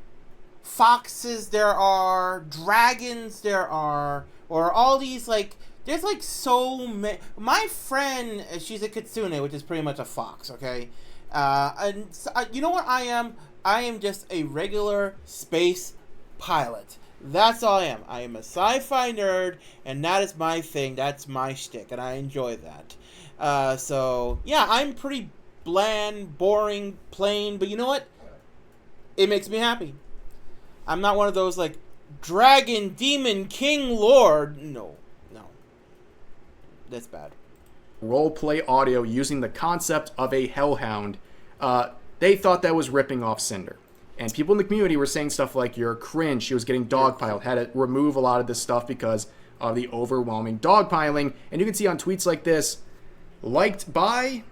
foxes there are, dragons there are, or all these, like, there's like so many. My friend, she's a kitsune, which is pretty much a fox, okay? And you know what I am? I am just a regular space pilot. That's all I am. I am a sci-fi nerd, and that is my thing. That's my shtick, and I enjoy that. So, yeah, I'm pretty bland, boring, plain, but you know what? It makes me happy. I'm not one of those, like, dragon, demon, king, lord. No. That's bad. Roleplay audio using the concept of a hellhound. They thought that was ripping off Cinder. And people in the community were saying stuff like, you're cringe, she was getting dogpiled, had to remove a lot of this stuff because of the overwhelming dogpiling. And you can see on tweets like this, liked by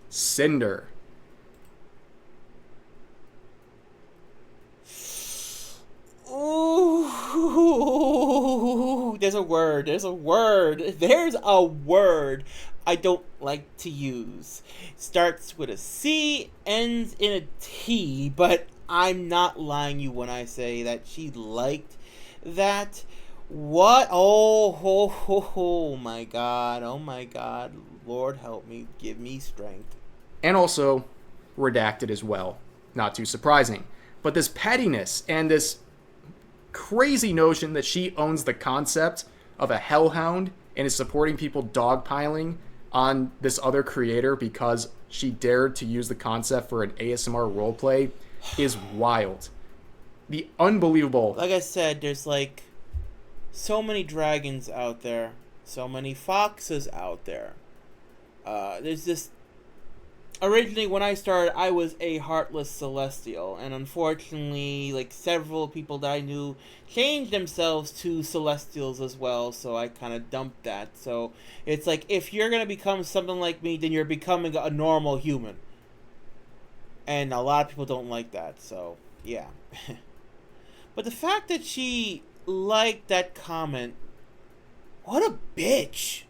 Cinder. Ooh, there's a word I don't like to use. Starts with a C, ends in a T, but I'm not lying you when I say that she liked that. What? Oh my God. Lord help me, give me strength. And also redacted as well. Not too surprising. But this pettiness and this crazy notion that she owns the concept of a hellhound and is supporting people dogpiling on this other creator because she dared to use the concept for an ASMR roleplay is wild. The unbelievable. Like I said, there's like so many dragons out there, so many foxes out there. There's this. Originally, when I started, I was a heartless celestial, and unfortunately, like, several people that I knew changed themselves to celestials as well, so I kind of dumped that. So it's like, if you're gonna become something like me, then you're becoming a normal human. And a lot of people don't like that, so yeah. But the fact that she liked that comment, what a bitch.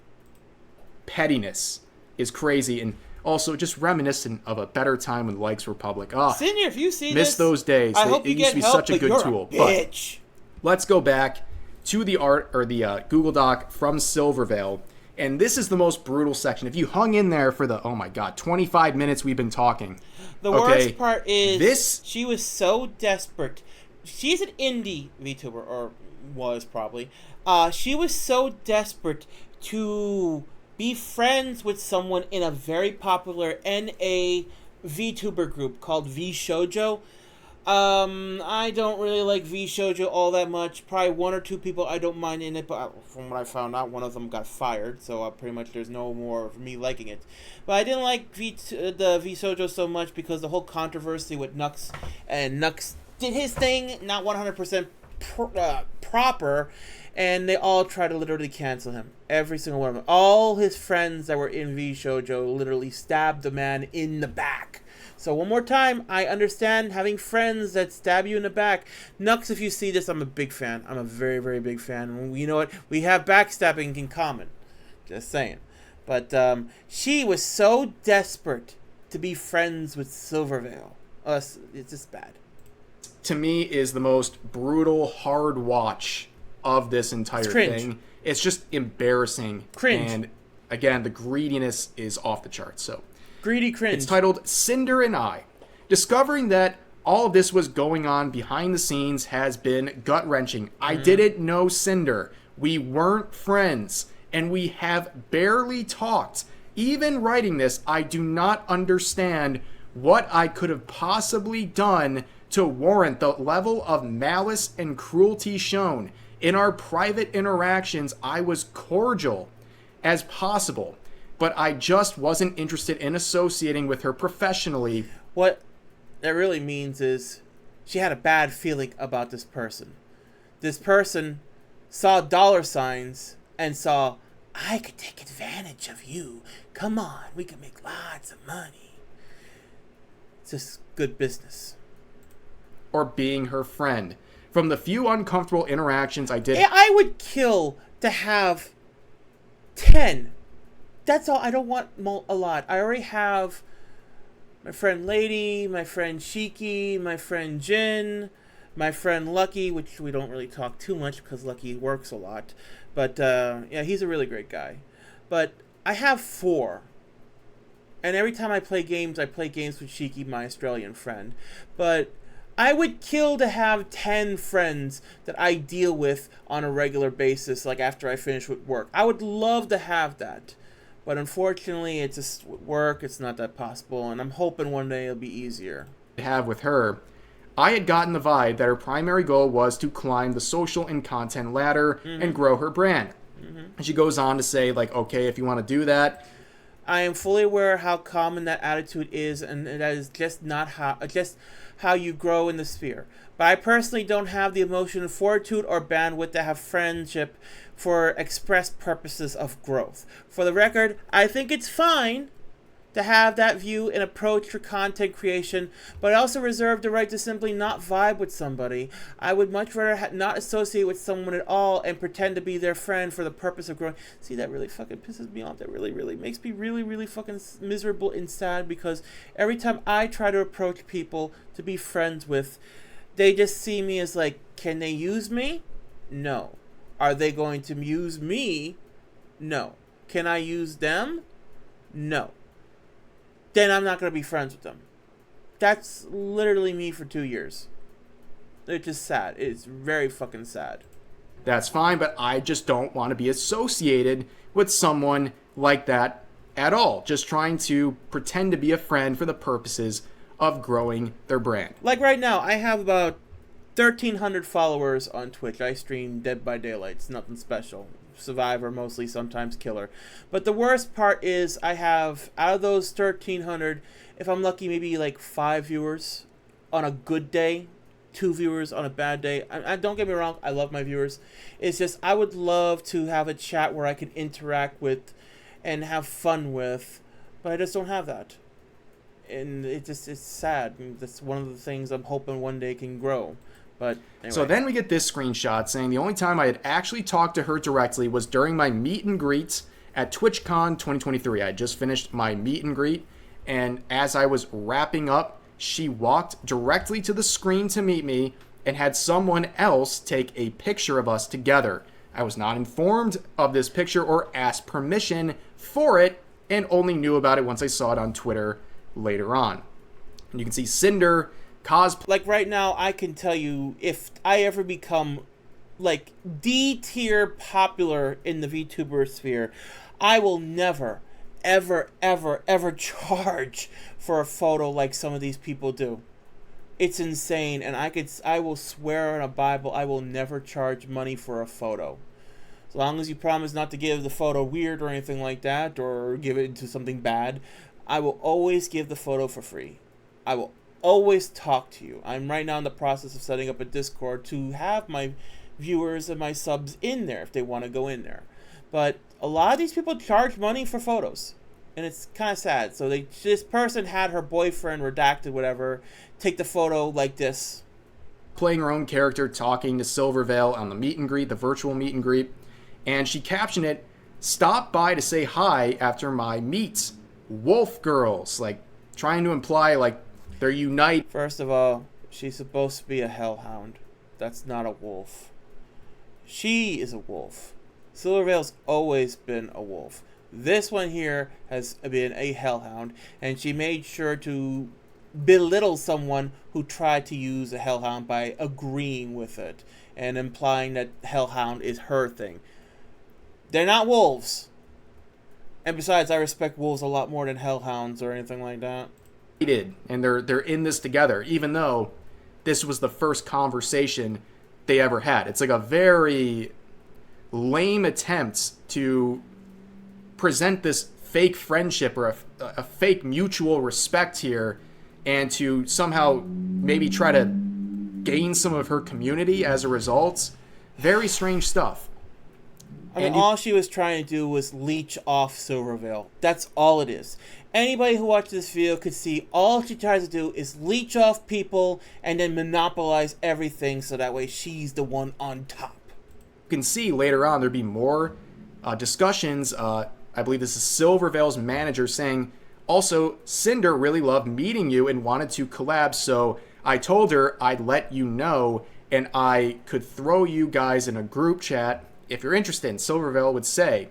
Pettiness is crazy, and also just reminiscent of a better time when likes were public. Cinder, if you see miss this, those days. I hope you it used get to be help, such a good tool. Bitch. But let's go back to the art or the Google Doc from Silvervale, And this is the most brutal section. If you hung in there for the, 25 minutes we've been talking. The worst part is she was so desperate. She's an indie VTuber, or was probably. She was so desperate to be friends with someone in a very popular NA VTuber group called VShojo. I don't really like VShojo all that much. Probably one or two people I don't mind in it, but from what I found out, one of them got fired, so pretty much there's no more of me liking it. But I didn't like the VShojo so much because the whole controversy with Nux, and Nux did his thing, not 100% proper, and they all tried to literally cancel him. Every single one of them. All his friends that were in VShojo literally stabbed the man in the back. So one more time, I understand having friends that stab you in the back. Nux, if you see this, I'm a big fan. I'm a very, very big fan. You know what? We have backstabbing in common. Just saying. But she was so desperate to be friends with Silverveil. It's just bad. To me, is the most brutal, hard watch of this entire thing. It's just embarrassing. Cringe. And again, the greediness is off the charts. So greedy cringe. It's titled Sinder and I. Discovering that all of this was going on behind the scenes has been gut-wrenching. I didn't know Sinder. We weren't friends. And we have barely talked. Even writing this, I do not understand what I could have possibly done to warrant the level of malice and cruelty shown. In our private interactions, I was cordial as possible, but I just wasn't interested in associating with her professionally. What that really means is she had a bad feeling about this person. This person saw dollar signs and saw, I could take advantage of you. Come on, we can make lots of money. It's just good business. Or being her friend. From the few uncomfortable interactions I did... I would kill to have 10. That's all. I don't want a lot. I already have my friend Lady, my friend Shiki, my friend Jin, my friend Lucky, which we don't really talk too much because Lucky works a lot. But, yeah, he's a really great guy. But I have 4. And every time I play games with Shiki, my Australian friend. But I would kill to have 10 friends that I deal with on a regular basis, like after I finish with work. I would love to have that. But unfortunately, it's just work. It's not that possible. And I'm hoping one day it'll be easier. Have with her, I had gotten the vibe that her primary goal was to climb the social and content ladder and grow her brand. And she goes on to say, like, okay, if you want to do that. I am fully aware how common that attitude is, and that is just how you grow in the sphere. But I personally don't have the emotion, fortitude, or bandwidth to have friendship for express purposes of growth. For the record, I think it's fine to have that view and approach for content creation, but I also reserve the right to simply not vibe with somebody. I would much rather not associate with someone at all and pretend to be their friend for the purpose of growing. See, that really fucking pisses me off. That really, really makes me really, really fucking miserable and sad, because every time I try to approach people to be friends with, they just see me as like, can they use me? No. Are they going to use me? No. Can I use them? No. Then I'm not going to be friends with them. That's literally me for 2 years. It's just sad. It's very fucking sad. That's fine, but I just don't want to be associated with someone like that at all. Just trying to pretend to be a friend for the purposes of growing their brand. Like right now, I have about 1,300 followers on Twitch. I stream Dead by Daylight. It's nothing special. Survivor, mostly, sometimes Killer. But the worst part is I have, out of those 1,300, if I'm lucky, maybe like 5 viewers on a good day, 2 viewers on a bad day. I don't get me wrong, I love my viewers. It's just I would love to have a chat where I can interact with and have fun with, but I just don't have that. And it's sad. And that's one of the things I'm hoping one day can grow. But anyway. So then we get this screenshot saying the only time I had actually talked to her directly was during my meet and greet at TwitchCon 2023. I had just finished my meet and greet, and as I was wrapping up, she walked directly to the screen to meet me and had someone else take a picture of us together. I was not informed of this picture or asked permission for it, and only knew about it once I saw it on Twitter later on. And you can see Sinder cosplay. Like right now, I can tell you, if I ever become like D tier popular in the VTuber sphere, I will never, ever, ever, ever charge for a photo like some of these people do. It's insane, and I will swear on a Bible I will never charge money for a photo. As long as you promise not to give the photo weird or anything like that, or give it into something bad, I will always give the photo for free. I will always talk to you. I'm right now in the process of setting up a Discord to have my viewers and my subs in there if they want to go in there. But a lot of these people charge money for photos, and it's kind of sad. So this person had her boyfriend redacted, whatever, take the photo like this. Playing her own character, talking to Silvervale on the meet and greet, the virtual meet and greet. And she captioned it, "Stop by to say hi after my meet. Wolf girls." Like, trying to imply, like, they're unite. First of all, she's supposed to be a hellhound. That's not a wolf. She is a wolf. Silvervale's always been a wolf. This one here has been a hellhound, and she made sure to belittle someone who tried to use a hellhound by agreeing with it and implying that hellhound is her thing. They're not wolves. And besides, I respect wolves a lot more than hellhounds or anything like that. And they're in this together, even though this was the first conversation they ever had. It's like a very lame attempt to present this fake friendship or a fake mutual respect here, and to somehow maybe try to gain some of her community as a result. Very strange stuff. I mean, all she was trying to do was leech off Silvervale. That's all it is. Anybody who watches this video could see all she tries to do is leech off people and then monopolize everything so that way she's the one on top. You can see later on there'd be more discussions. I believe this is Silvervale's manager saying, also, Sinder really loved meeting you and wanted to collab, so I told her I'd let you know and I could throw you guys in a group chat if you're interested. And Silvervale would say,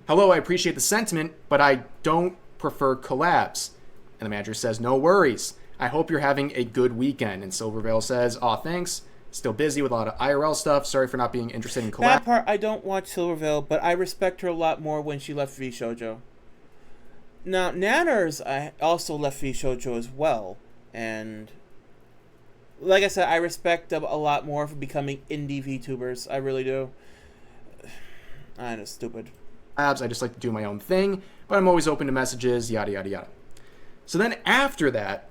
"Hello, I appreciate the sentiment, but I don't prefer collabs." And the manager says, "No worries. I hope you're having a good weekend." And Silvervale says, "Aw, thanks. Still busy with a lot of IRL stuff. Sorry for not being interested in collabs." That part, I don't watch Silvervale, but I respect her a lot more when she left VShojo. Now, Nanners I also left VShojo as well, and like I said, I respect them a lot more for becoming indie VTubers. I really do. I know, stupid. I just like to do my own thing, but I'm always open to messages, yada, yada, yada. So then after that,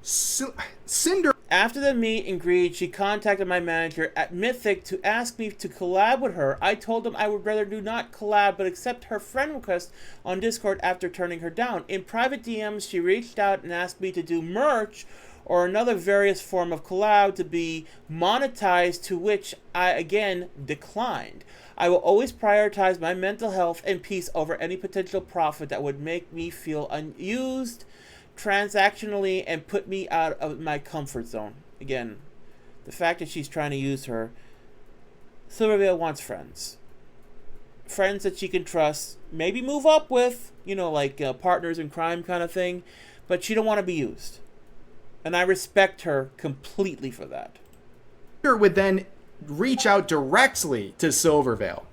Sinder... After the meet and greet, she contacted my manager at Mythic to ask me to collab with her. I told him I would rather do not collab but accept her friend request on Discord after turning her down. In private DMs, she reached out and asked me to do merch or another various form of collab to be monetized, to which I again declined. I will always prioritize my mental health and peace over any potential profit that would make me feel unused transactionally and put me out of my comfort zone. Again, the fact that she's trying to use her. Silvervale wants friends. Friends that she can trust, maybe move up with, you know, like partners in crime kind of thing, but she don't want to be used. And I respect her completely for that. Would then reach out directly to Silvervale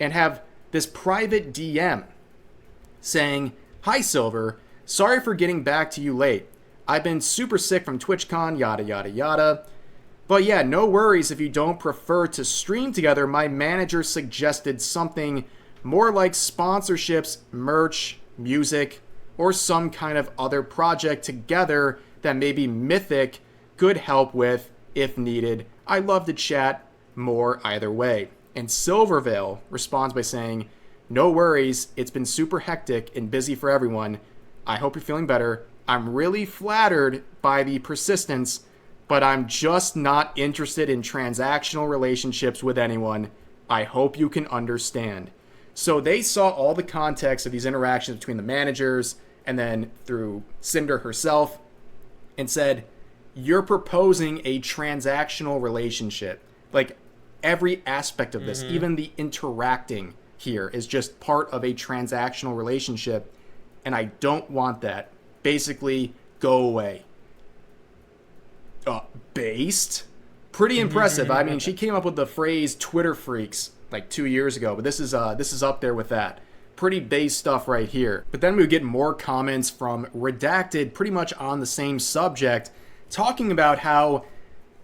and have this private DM saying, "Hi Silver, sorry for getting back to you late. I've been super sick from TwitchCon, yada yada yada. But yeah, no worries if you don't prefer to stream together. My manager suggested something more like sponsorships, merch, music, or some kind of other project together that maybe Mythic could help with if needed. I'd love to chat more either way." And Silvervale responds by saying, "No worries, it's been super hectic and busy for everyone. I hope you're feeling better. I'm really flattered by the persistence, but I'm just not interested in transactional relationships with anyone. I hope you can understand." So they saw all the context of these interactions between the managers and then through Sinder herself and said, "You're proposing a transactional relationship." Like, every aspect of this, even the interacting here, is just part of a transactional relationship, and I don't want that. Basically, go away. Based? Pretty impressive. I mean, she came up with the phrase Twitter freaks like 2 years ago, but this is up there with that. Pretty base stuff right here. But then we would get more comments from Redacted pretty much on the same subject, talking about how,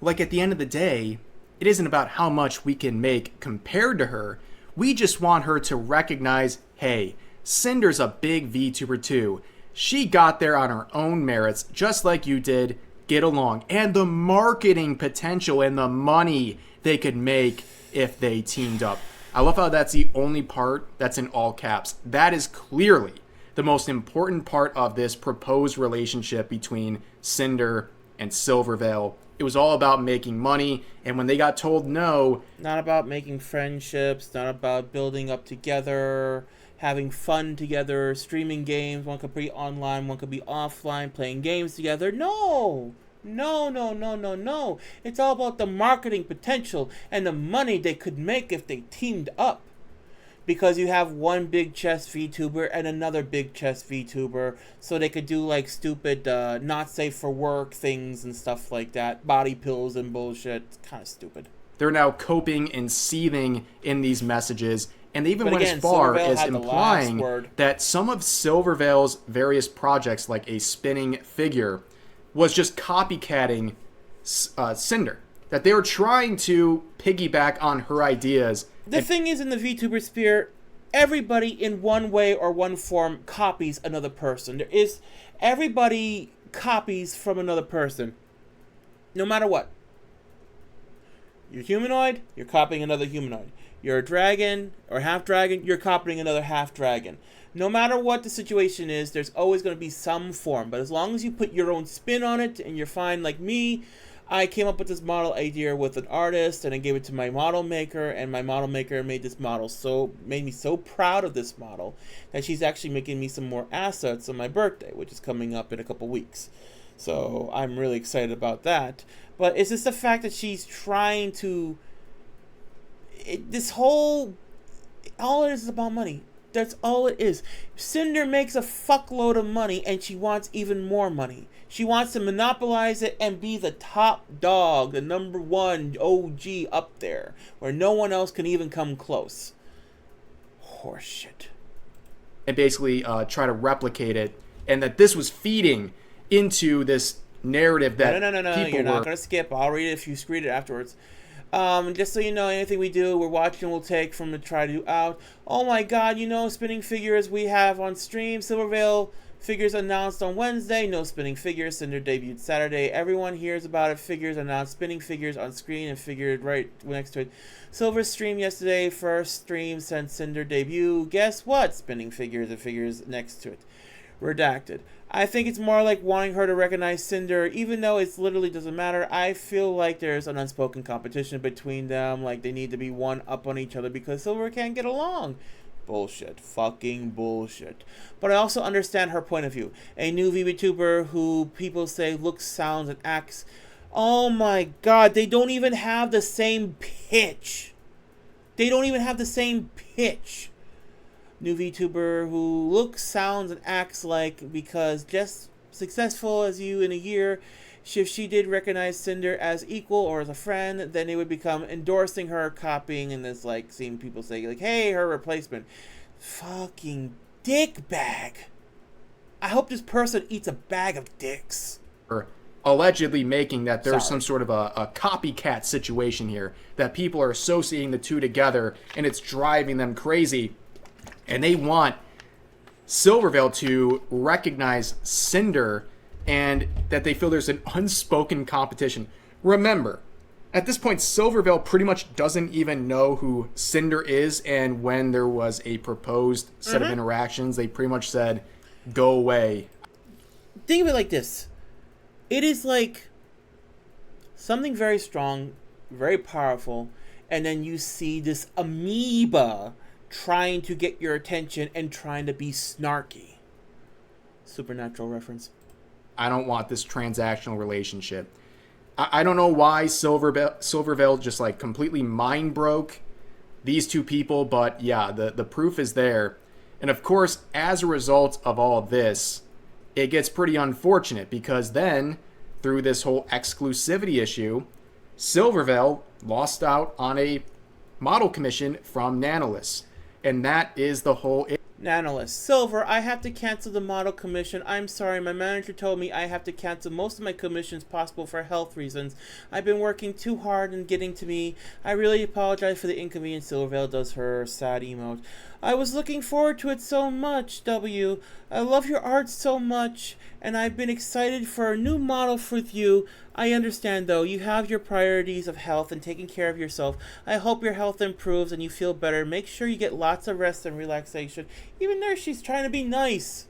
like, at the end of the day, it isn't about how much we can make compared to her. We just want her to recognize, hey, Cinder's a big VTuber too. She got there on her own merits, just like you did. Get along. And the marketing potential and the money they could make if they teamed up. I love how that's the only part that's in all caps. That is clearly the most important part of this proposed relationship between Cinder and Silverveil. It was all about making money, and when they got told no... Not about making friendships, not about building up together, having fun together, streaming games. One could be online, one could be offline, playing games together. No! No. It's all about the marketing potential and the money they could make if they teamed up. Because you have one big chest VTuber and another big chest VTuber, so they could do like stupid not safe for work things and stuff like that. Body pills and bullshit. It's kind of stupid. They're now coping and seething in these messages, and they even went as far as implying that some of Silverveil's various projects, like a spinning figure, was just copycatting Cinder. That they were trying to piggyback on her ideas. The thing is, in the VTuber sphere, everybody in one way or one form copies another person. Everybody copies from another person, no matter what. You're humanoid, you're copying another humanoid. You're a dragon or half dragon, you're copying another half dragon. No matter what the situation is, there's always going to be some form. But as long as you put your own spin on it and you're fine, like me, I came up with this model idea with an artist and I gave it to my model maker, and my model maker made this model made me so proud of this model that she's actually making me some more assets on my birthday, which is coming up in a couple weeks. So I'm really excited about that. But it's just the fact that she's trying to... all it is about money. That's all it is. Cinder makes a fuckload of money and she wants even more money. She wants to monopolize it and be the top dog, the number one OG up there, where no one else can even come close. Horseshit. And basically try to replicate it, and that this was feeding into this narrative that No. You're not going to skip. I'll read it if you read it afterwards. Just so you know, anything we do, we're watching, we'll take from the try to do out. Oh my god, spinning figures we have on stream. Silverveil figures announced on Wednesday. No spinning figures. Cinder debuted Saturday. Everyone hears about it. Figures announced. Spinning figures on screen and figured right next to it. Silver stream yesterday. First stream since Cinder debut. Guess what? Spinning figures and figures next to it. Redacted. I think it's more like wanting her to recognize Cinder, even though it literally doesn't matter. I feel like there's an unspoken competition between them, like they need to be one up on each other because Silver can't get along. Bullshit. Fucking bullshit. But I also understand her point of view. A new VTuber who people say looks, sounds, and acts. Oh my god, they don't even have the same pitch. New VTuber who looks, sounds, and acts like, because just successful as you in a year, if she did recognize Cinder as equal or as a friend, then it would become endorsing her, copying, and this, like, seeing people say, like, hey, her replacement. Fucking dick bag. I hope this person eats a bag of dicks. Allegedly making that there's some sort of a copycat situation here, that people are associating the two together, and it's driving them crazy. And they want Silverveil to recognize Cinder, and that they feel there's an unspoken competition. Remember, at this point, Silverveil pretty much doesn't even know who Cinder is, and when there was a proposed set of interactions, they pretty much said, go away. Think of it like this. It is like something very strong, very powerful, and then you see this amoeba trying to get your attention and trying to be snarky. Supernatural reference. I don't want this transactional relationship. I don't know why Silvervale just like completely mind broke these two people, but yeah, the proof is there. And of course, as a result of all of this, it gets pretty unfortunate because then, through this whole exclusivity issue, Silvervale lost out on a model commission from Nanolus. And that is the whole Nanolus. Silver, I have to cancel the model commission. I'm sorry, my manager told me I have to cancel most of my commissions possible for health reasons. I've been working too hard and getting to me. I really apologize for the inconvenience. Silvervale does her sad emote. I was looking forward to it so much, W. I love your art so much, and I've been excited for a new model with you. I understand, though, you have your priorities of health and taking care of yourself. I hope your health improves and you feel better. Make sure you get lots of rest and relaxation. Even there, she's trying to be nice.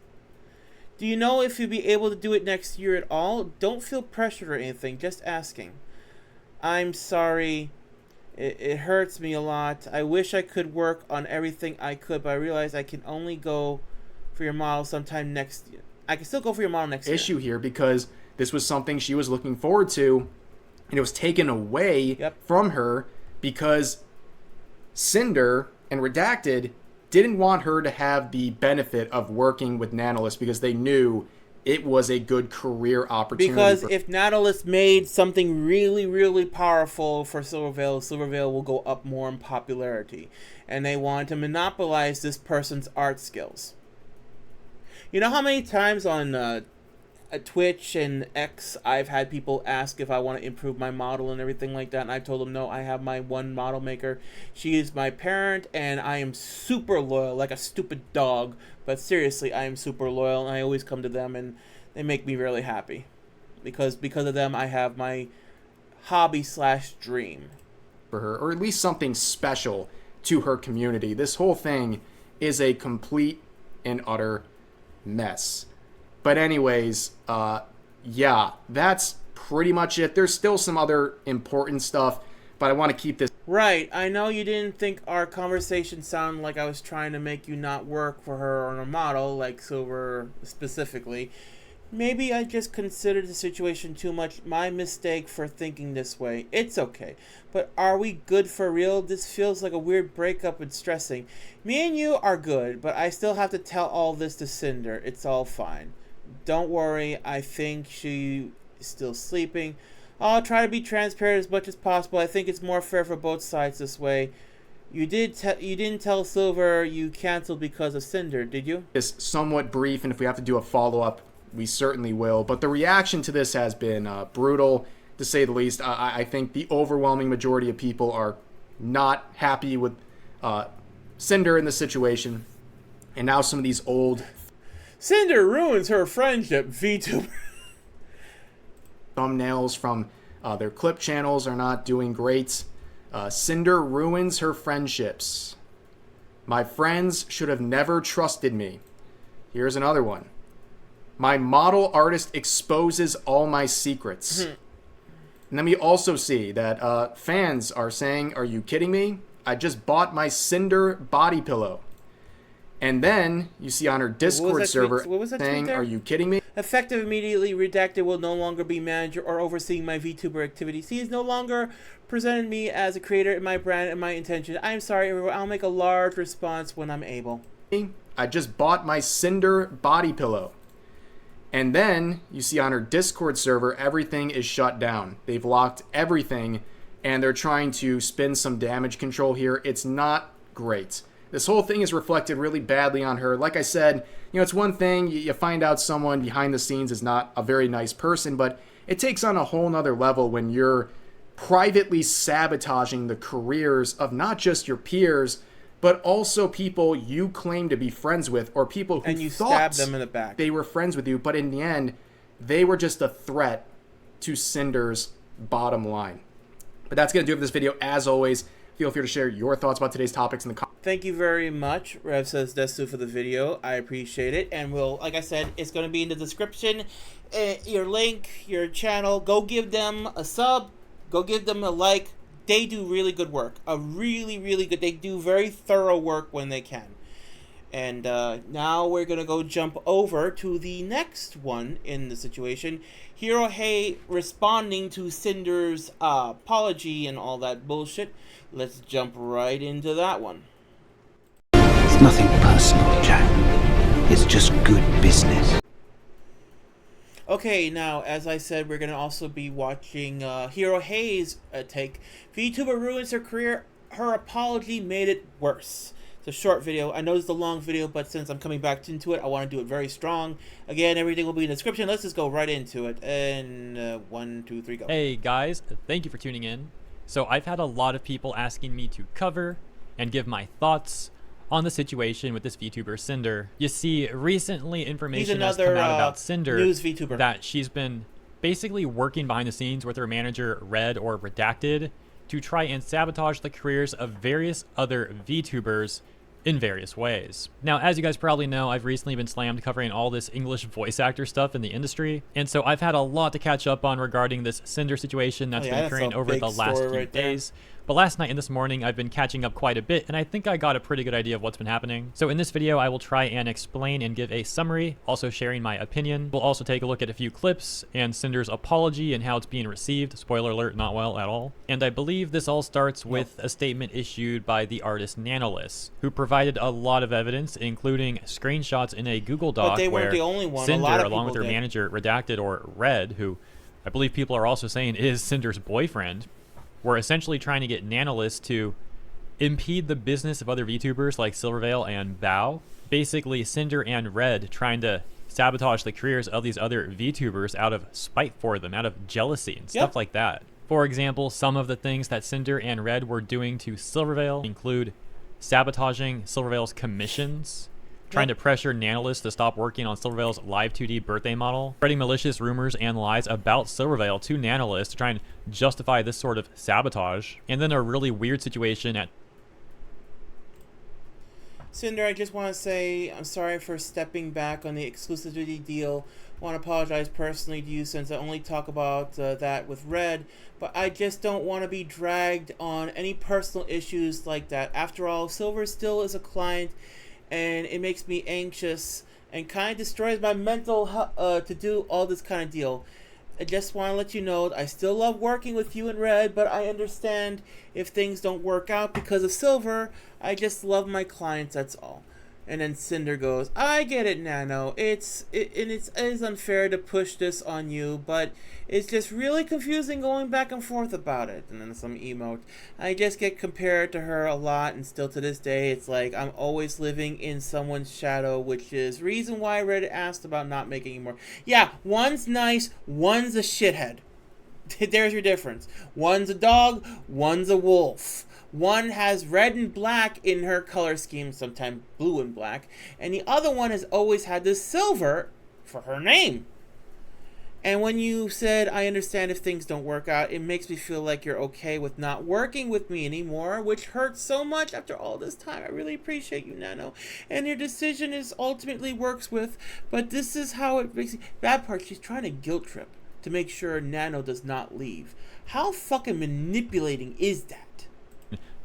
Do you know if you'll be able to do it next year at all? Don't feel pressured or anything, just asking. I'm sorry. It hurts me a lot. I wish I could work on everything I could, but I realize I can only go for your model sometime next year. I can still go for your model next year. Issue here because this was something she was looking forward to, and it was taken away from her because Sinder and Redacted didn't want her to have the benefit of working with Nanolus because they knew it was a good career opportunity. Because if Nanolus made something really, really powerful for Silvervale, Silvervale will go up more in popularity. And they want to monopolize this person's art skills. You know how many times on Twitch and X I've had people ask if I want to improve my model and everything like that, and I told them no, I have my one model maker. She is my parent, and I am super loyal, like a stupid dog. But seriously, I am super loyal, and I always come to them, and they make me really happy. Because of them, I have my hobby/dream. For her, or at least something special to her community. This whole thing is a complete and utter mess. But anyways, yeah, that's pretty much it. There's still some other important stuff, but I want to keep this. Right, I know you didn't think our conversation sounded like I was trying to make you not work for her on a model, like Silver specifically. Maybe I just considered the situation too much. My mistake for thinking this way. It's okay. But are we good for real? This feels like a weird breakup and stressing. Me and you are good, but I still have to tell all this to Sinder. It's all fine. Don't worry, I think she is still sleeping. I'll try to be transparent as much as possible. I think it's more fair for both sides this way. You didn't tell Silver you canceled because of Sinder, did you? It's somewhat brief, and if we have to do a follow-up, we certainly will. But the reaction to this has been brutal, to say the least. I think the overwhelming majority of people are not happy with Sinder in this situation. And now some of these old... Sinder ruins her friendship, Vtuber. Thumbnails from their clip channels are not doing great. Sinder ruins her friendships. My friends should have never trusted me. Here's another one. My model artist exposes all my secrets. And then we also see that fans are saying, are you kidding me? I just bought my Sinder body pillow. And then you see on her Discord server saying, are you kidding me? Effective immediately, Redacted will no longer be manager or overseeing my VTuber activities. He is no longer presented me as a creator in my brand and my intention. I am sorry, everyone. I'll make a large response when I'm able. I just bought my Sinder body pillow. And then you see on her Discord server, everything is shut down. They've locked everything, and they're trying to spin some damage control here. It's not great. This whole thing is reflected really badly on her. Like I said, you know, it's one thing, you find out someone behind the scenes is not a very nice person, but it takes on a whole nother level when you're privately sabotaging the careers of not just your peers, but also people you claim to be friends with, or people who and you thought stab them in the back. They were friends with you, but in the end, they were just a threat to Sinder's bottom line. But that's going to do it for this video. As always, feel free to share your thoughts about today's topics in the comments. Thank you very much, Rev says desu, for the video. I appreciate it. And we'll, like I said, it's going to be in the description. Your link, your channel. Go give them a sub. Go give them a like. They do really good work. Really, really good. They do very thorough work when they can. And now we're going to go jump over to the next one in the situation. Hirohei responding to Cinder's apology and all that bullshit. Let's jump right into that one. It's nothing personal, Jack. It's just good business. Okay, now, as I said, we're going to also be watching Hirohei's take. VTuber ruins her career. Her apology made it worse. It's a short video. I know it's a long video, but since I'm coming back into it, I want to do it very strong. Again, everything will be in the description. Let's just go right into it. And 1, 2, 3, go. Hey guys, thank you for tuning in. So I've had a lot of people asking me to cover and give my thoughts on the situation with this VTuber Sinder. You see, recently information has come out about Sinder news VTuber. that she's been basically working behind the scenes with her manager Red or Redacted to try and sabotage the careers of various other VTubers in various ways. Now, as you guys probably know, I've recently been slammed covering all this English voice actor stuff in the industry, and so I've had a lot to catch up on regarding this Sinder situation that's been occurring over the last few days. But last night and this morning, I've been catching up quite a bit, and I think I got a pretty good idea of what's been happening. So in this video, I will try and explain and give a summary, also sharing my opinion. We'll also take a look at a few clips and Cinder's apology and how it's being received. Spoiler alert, not well at all. And I believe this all starts with a statement issued by the artist Nanoless, who provided a lot of evidence, including screenshots in a Google Doc but they where weren't the only one. Cinder, a lot of along with her manager Redacted or Red, who I believe people are also saying is Cinder's boyfriend, were essentially trying to get Nanoless to impede the business of other VTubers like Silvervale and Bao. Basically, Cinder and Red trying to sabotage the careers of these other VTubers out of spite for them, out of jealousy and stuff like that. For example, some of the things that Cinder and Red were doing to Silvervale include sabotaging Silvervale's commissions, trying to pressure Nanoless to stop working on Silvervale's Live 2D birthday model, spreading malicious rumors and lies about Silvervale to Nanoless to try and justify this sort of sabotage, and then a really weird situation at Cinder, I just want to say I'm sorry for stepping back on the exclusivity deal. I want to apologize personally to you since I only talk about that with Red, but I just don't want to be dragged on any personal issues like that. After all, Silver still is a client, and it makes me anxious and kind of destroys my mental to do all this kind of deal. I just want to let you know I still love working with you and Red, but I understand if things don't work out because of Silver. I just love my clients, that's all. And then Cinder goes, I get it, Nano. It is unfair to push this on you, but it's just really confusing going back and forth about it. And then some emote. I just get compared to her a lot, and still to this day, it's like I'm always living in someone's shadow, which is reason why Reddit asked about not making anymore. Yeah, one's nice, one's a shithead. There's your difference. One's a dog, one's a wolf. One has red and black in her color scheme, sometimes blue and black, and the other one has always had this silver for her name. And when you said, I understand if things don't work out, it makes me feel like you're okay with not working with me anymore, which hurts so much after all this time. I really appreciate you, Nano. And your decision is ultimately works with, but this is how it makes me. Bad part, she's trying to guilt trip to make sure Nano does not leave. How fucking manipulating is that?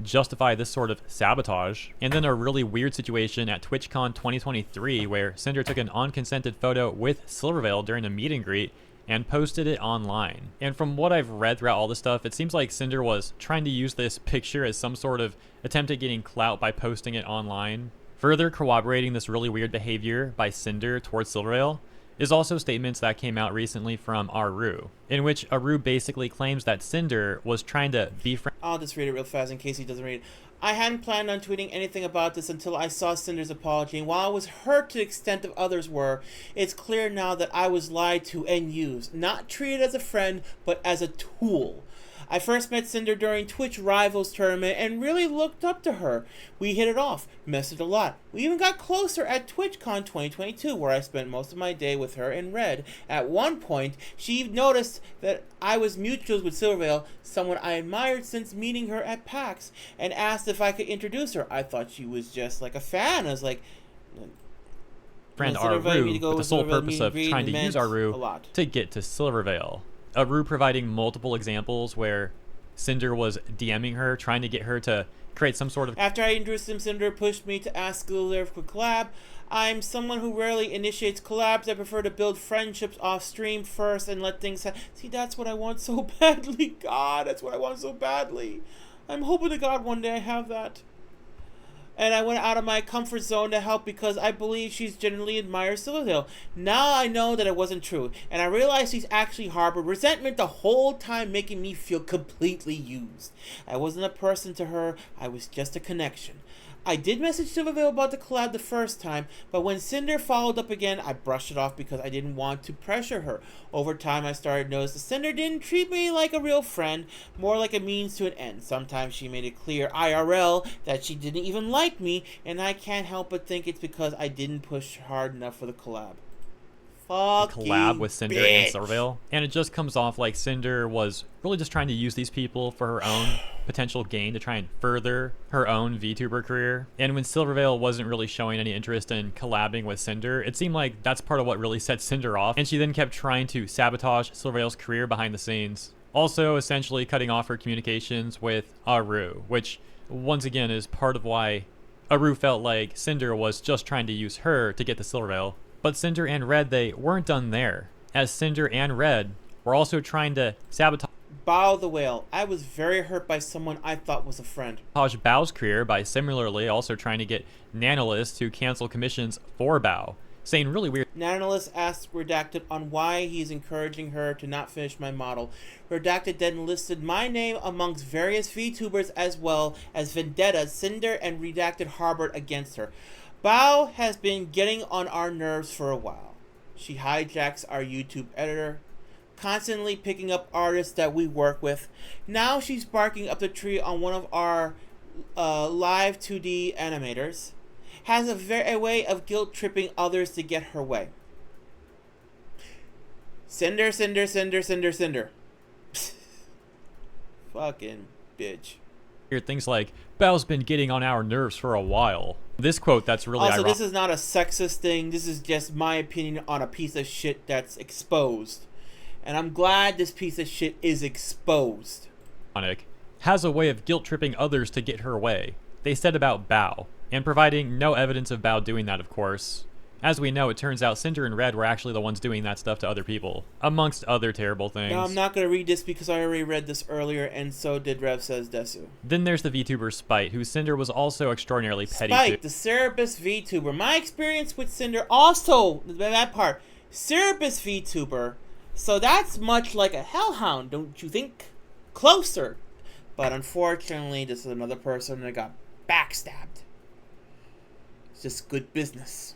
Justify this sort of sabotage. And then a really weird situation at TwitchCon 2023 where Cinder took an unconsented photo with Silvervale during a meet and greet and posted it online. And from what I've read throughout all this stuff, it seems like Cinder was trying to use this picture as some sort of attempt at getting clout by posting it online. Further corroborating this really weird behavior by Cinder towards Silvervale is also statements that came out recently from Aru, in which Aru basically claims that Cinder was trying to befriend. I'll just read it real fast in case he doesn't read it. I hadn't planned on tweeting anything about this until I saw Cinder's apology, and while I was hurt to the extent of others were, it's clear now that I was lied to and used, not treated as a friend, but as a tool. I first met Cinder during Twitch Rivals tournament and really looked up to her. We hit it off, messaged a lot. We even got closer at TwitchCon 2022, where I spent most of my day with her and Red. At one point, she noticed that I was mutuals with Silvervale, someone I admired since meeting her at PAX, and asked if I could introduce her. I thought she was just like a fan. I was like, friend Aru, with the sole purpose of trying to use Aru to get to Silvervale. Aru providing multiple examples where Cinder was DMing her, trying to get her to create some sort of... After I introduced him, Sinder pushed me to ask Sculler for a collab. I'm someone who rarely initiates collabs. I prefer to build friendships off stream first and let things see, that's what I want so badly. God, that's what I want so badly. I'm hoping to God one day I have that. And I went out of my comfort zone to help because I believe she's genuinely admires Silverhill. Now I know that it wasn't true, and I realize she's actually harbored resentment the whole time, making me feel completely used. I wasn't a person to her, I was just a connection. I did message Silverville about the collab the first time, but when Cinder followed up again, I brushed it off because I didn't want to pressure her. Over time, I started to notice that Cinder didn't treat me like a real friend, more like a means to an end. Sometimes she made it clear IRL that she didn't even like me, and I can't help but think it's because I didn't push hard enough for the collab. Collab with Cinder and Silvervale, and it just comes off like Cinder was really just trying to use these people for her own potential gain to try and further her own VTuber career. And when Silvervale wasn't really showing any interest in collabing with Cinder, it seemed like that's part of what really set Cinder off, and she then kept trying to sabotage Silvervale's career behind the scenes. Also, essentially cutting off her communications with Aru, which once again is part of why Aru felt like Cinder was just trying to use her to get to Silvervale. But Cinder and Red, they weren't done there, as Cinder and Red were also trying to sabotage Bao the Whale. I was very hurt by someone I thought was a friend. Bao's career by similarly also trying to get Nanolist to cancel commissions for Bao, saying really weird... Nanolist asked Redacted on why he's encouraging her to not finish my model. Redacted then listed my name amongst various VTubers as well as vendettas Cinder and Redacted harbored against her. Bao has been getting on our nerves for a while. She hijacks our YouTube editor, constantly picking up artists that we work with. Now she's barking up the tree on one of our live 2D animators. Has a way of guilt-tripping others to get her way. Cinder, Cinder, Cinder, Cinder, Cinder. Fucking bitch. Things like, Bao's been getting on our nerves for a while. This quote that's really also, ironic. this is not a sexist thing. This is just my opinion on a piece of shit that's exposed. And I'm glad this piece of shit is exposed. Has a way of guilt-tripping others to get her way. They said about Bao, and providing no evidence of Bao doing that, of course. As we know, it turns out Cinder and Red were actually the ones doing that stuff to other people, amongst other terrible things. Now, I'm not going to read this because I already read this earlier, and so did Rev Says Desu. Then there's the VTuber Spite, who Cinder was also extraordinarily petty Spite, the Cerebus VTuber. My experience with Cinder also, that part, Cerebus VTuber, so that's much like a hellhound, don't you think? Closer. But unfortunately, this is another person that got backstabbed. It's just good business.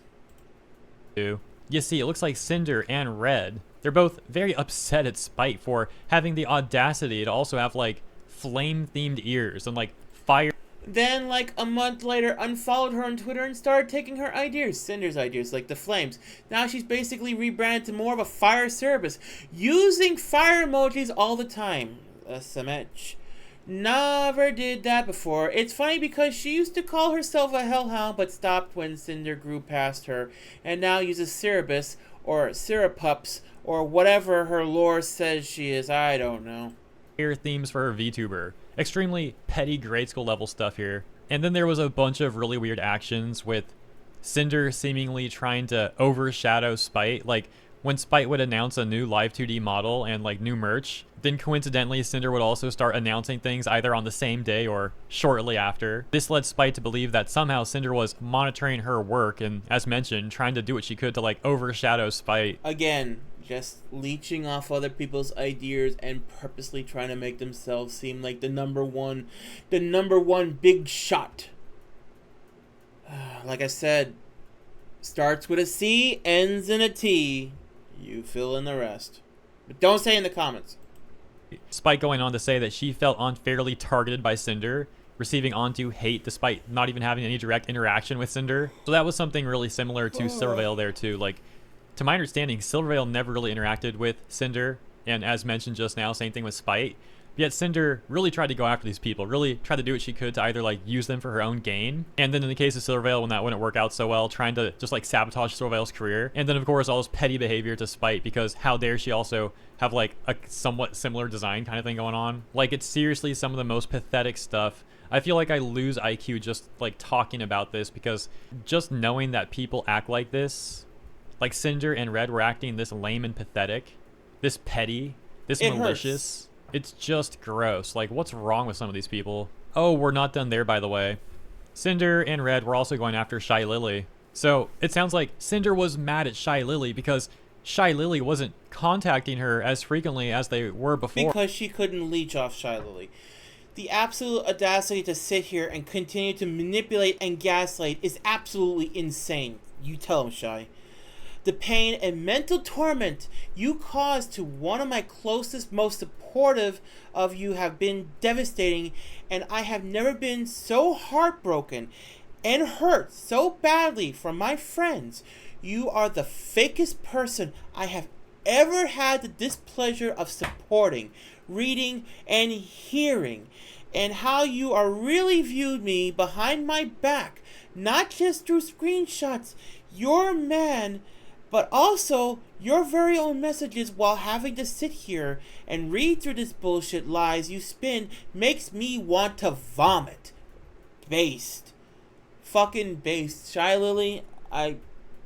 You see, it looks like Cinder and Red, they're both very upset at Spite for having the audacity to also have, like, flame-themed ears and, like, fire. Then, like, a month later, unfollowed her on Twitter and started taking her ideas, Cinder's ideas, like the flames. Now she's basically rebranded to more of a fire service, using fire emojis all the time. SMH. Never did that before. It's funny because she used to call herself a hellhound, but stopped when Cinder grew past her, and now uses Cerebus, or Cerepups, or whatever her lore says she is. I don't know. Themes for her VTuber. Extremely petty grade school level stuff here. And then there was a bunch of really weird actions with Cinder seemingly trying to overshadow Spite, like when Spite would announce a new live 2D model and like new merch, then coincidentally Cinder would also start announcing things either on the same day or shortly after. This led Spite to believe that somehow Cinder was monitoring her work and, as mentioned, trying to do what she could to like overshadow Spite. Again, just leeching off other people's ideas and purposely trying to make themselves seem like the number one big shot. Like I said, starts with a C, ends in a T. You fill in the rest. But don't say in the comments. Spite going on to say that she felt unfairly targeted by Cinder, receiving onto hate despite not even having any direct interaction with Cinder. So that was something really similar to Silvervale there too. Like, to my understanding, Silvervale never really interacted with Cinder, and as mentioned just now, same thing with Spite. Yet Cinder really tried to go after these people, really tried to do what she could to either like use them for her own gain, and then in the case of Silverveil, when that wouldn't work out so well, trying to just like sabotage Silverveil's career, and then of course all this petty behavior to spite, because how dare she also have like a somewhat similar design kind of thing going on. Like, it's seriously some of the most pathetic stuff. I feel like I lose IQ just like talking about this, because just knowing that people act like this, like Cinder and Red were acting this lame and pathetic, this petty, this malicious. It's just gross. Like, what's wrong with some of these people? Oh, we're not done there, by the way. Cinder and Red were also going after Shy Lily. So it sounds like Cinder was mad at Shy Lily because Shy Lily wasn't contacting her as frequently as they were before. Because she couldn't leech off Shy Lily. The absolute audacity to sit here and continue to manipulate and gaslight is absolutely insane. You tell him, Shy. The pain and mental torment you caused to one of my closest, most supportive of you have been devastating, and I have never been so heartbroken and hurt so badly from my friends. You are the fakest person I have ever had the displeasure of supporting, reading, and hearing, and how you are really viewed me behind my back, not just through screenshots. You're a man, but also your very own messages while having to sit here and read through this bullshit lies you spin makes me want to vomit. Based. Fucking based. Shy Lily, I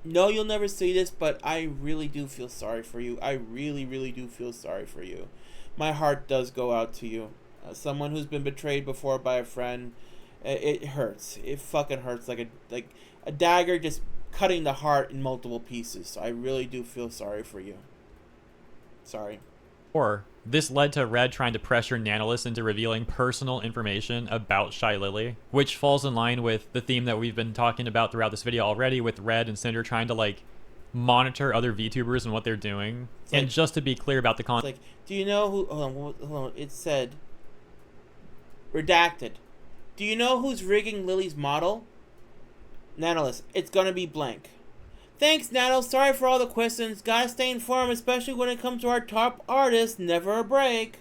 know you'll never see this, but I really do feel sorry for you. I really, really do feel sorry for you. My heart does go out to you. Someone who's been betrayed before by a friend, it hurts. It fucking hurts like a dagger just cutting the heart in multiple pieces. So I really do feel sorry for you. Sorry. Or this led to Red trying to pressure Nanolis into revealing personal information about Shy Lily, which falls in line with the theme that we've been talking about throughout this video already, with Red and Cinder trying to like monitor other VTubers and what they're doing. And just to be clear about the content, like, do you know who? Hold on. It said redacted. Do you know who's rigging Lily's model? Nanolis, it's gonna be blank. Thanks, Nano. Sorry for all the questions. Gotta stay informed, especially when it comes to our top artists. Never a break.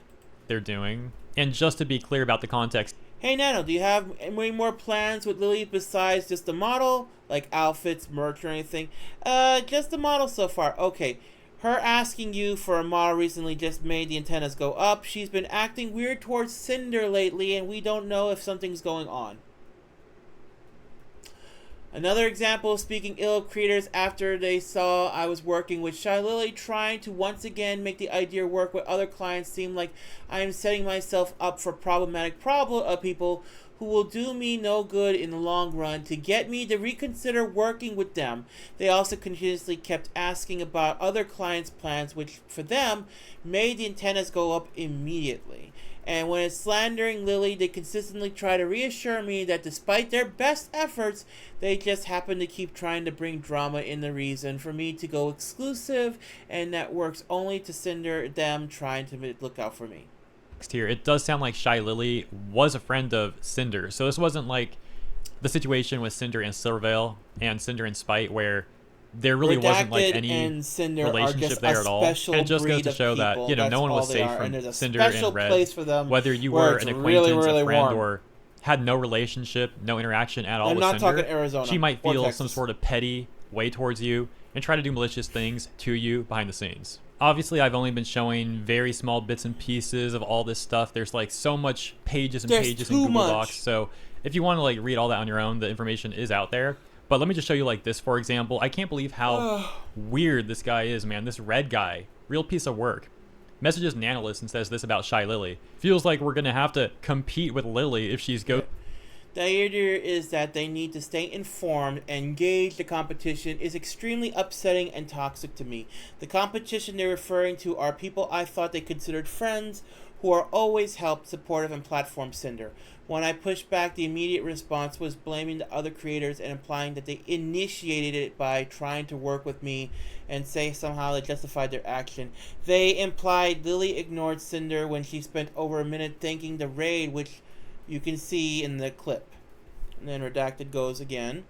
they're doing. And just to be clear about the context, Hey, Nano, do you have any more plans with Lily besides just the model? Like outfits, merch, or anything? Just the model so far. Okay. Her asking you for a model recently just made the antennas go up. She's been acting weird towards Cinder lately, and we don't know if something's going on. Another example of speaking ill of creators after they saw I was working with Shy Lily, trying to once again make the idea work with other clients seem like I am setting myself up for problematic people who will do me no good in the long run to get me to reconsider working with them. They also continuously kept asking about other clients' plans, which for them made the antennas go up immediately. And when it's slandering Lily, they consistently try to reassure me that despite their best efforts, they just happen to keep trying to bring drama in the reason for me to go exclusive, and that works only to Cinder them trying to look out for me. here, it does sound like Shy Lily was a friend of Cinder. So this wasn't like the situation with Cinder and Silverveil and Cinder and Spite, where there really wasn't like any relationship there at all. And it just goes to show that, you know, no one was safe from Cinder and Red, whether you were an acquaintance, a friend, or had no relationship, no interaction at all with Cinder. I'm not talking Arizona. She might feel some sort of petty way towards you and try to do malicious things to you behind the scenes. Obviously, I've only been showing very small bits and pieces of all this stuff. There's like so much pages and pages in Google Docs. So if you want to like read all that on your own, the information is out there. But let me just show you like this, for example. I can't believe how weird this guy is, man. This Red guy, real piece of work. Messages Nanolis and says this about Shy Lily. Feels like we're going to have to compete with Lily if she's go. The idea is that they need to stay informed and gauge the competition is extremely upsetting and toxic to me. The competition they're referring to are people I thought they considered friends who are always helped, supportive, and platform Cinder. When I pushed back, the immediate response was blaming the other creators and implying that they initiated it by trying to work with me and say somehow they justified their action. They implied Lily ignored Cinder when she spent over a minute thanking the raid, which you can see in the clip. And then redacted goes again.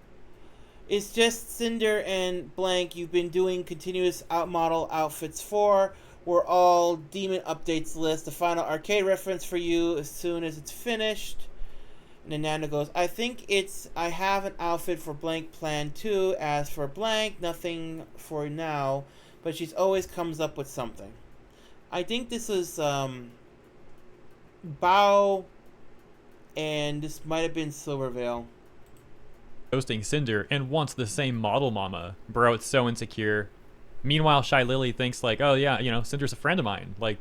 It's just Cinder and blank you've been doing continuous model outfits for. we're all demon updates list. The final arcade reference for you as soon as it's finished. And then Nana goes, I think I have an outfit for blank plan too. As for blank, nothing for now. But she's always comes up with something. I think this is Bao, and this might have been Silvervale. Ghosting Cinder and wants the same model mama. Bro, it's so insecure. Meanwhile, Shy Lily thinks like, oh yeah, you know, Cinder's a friend of mine. Like,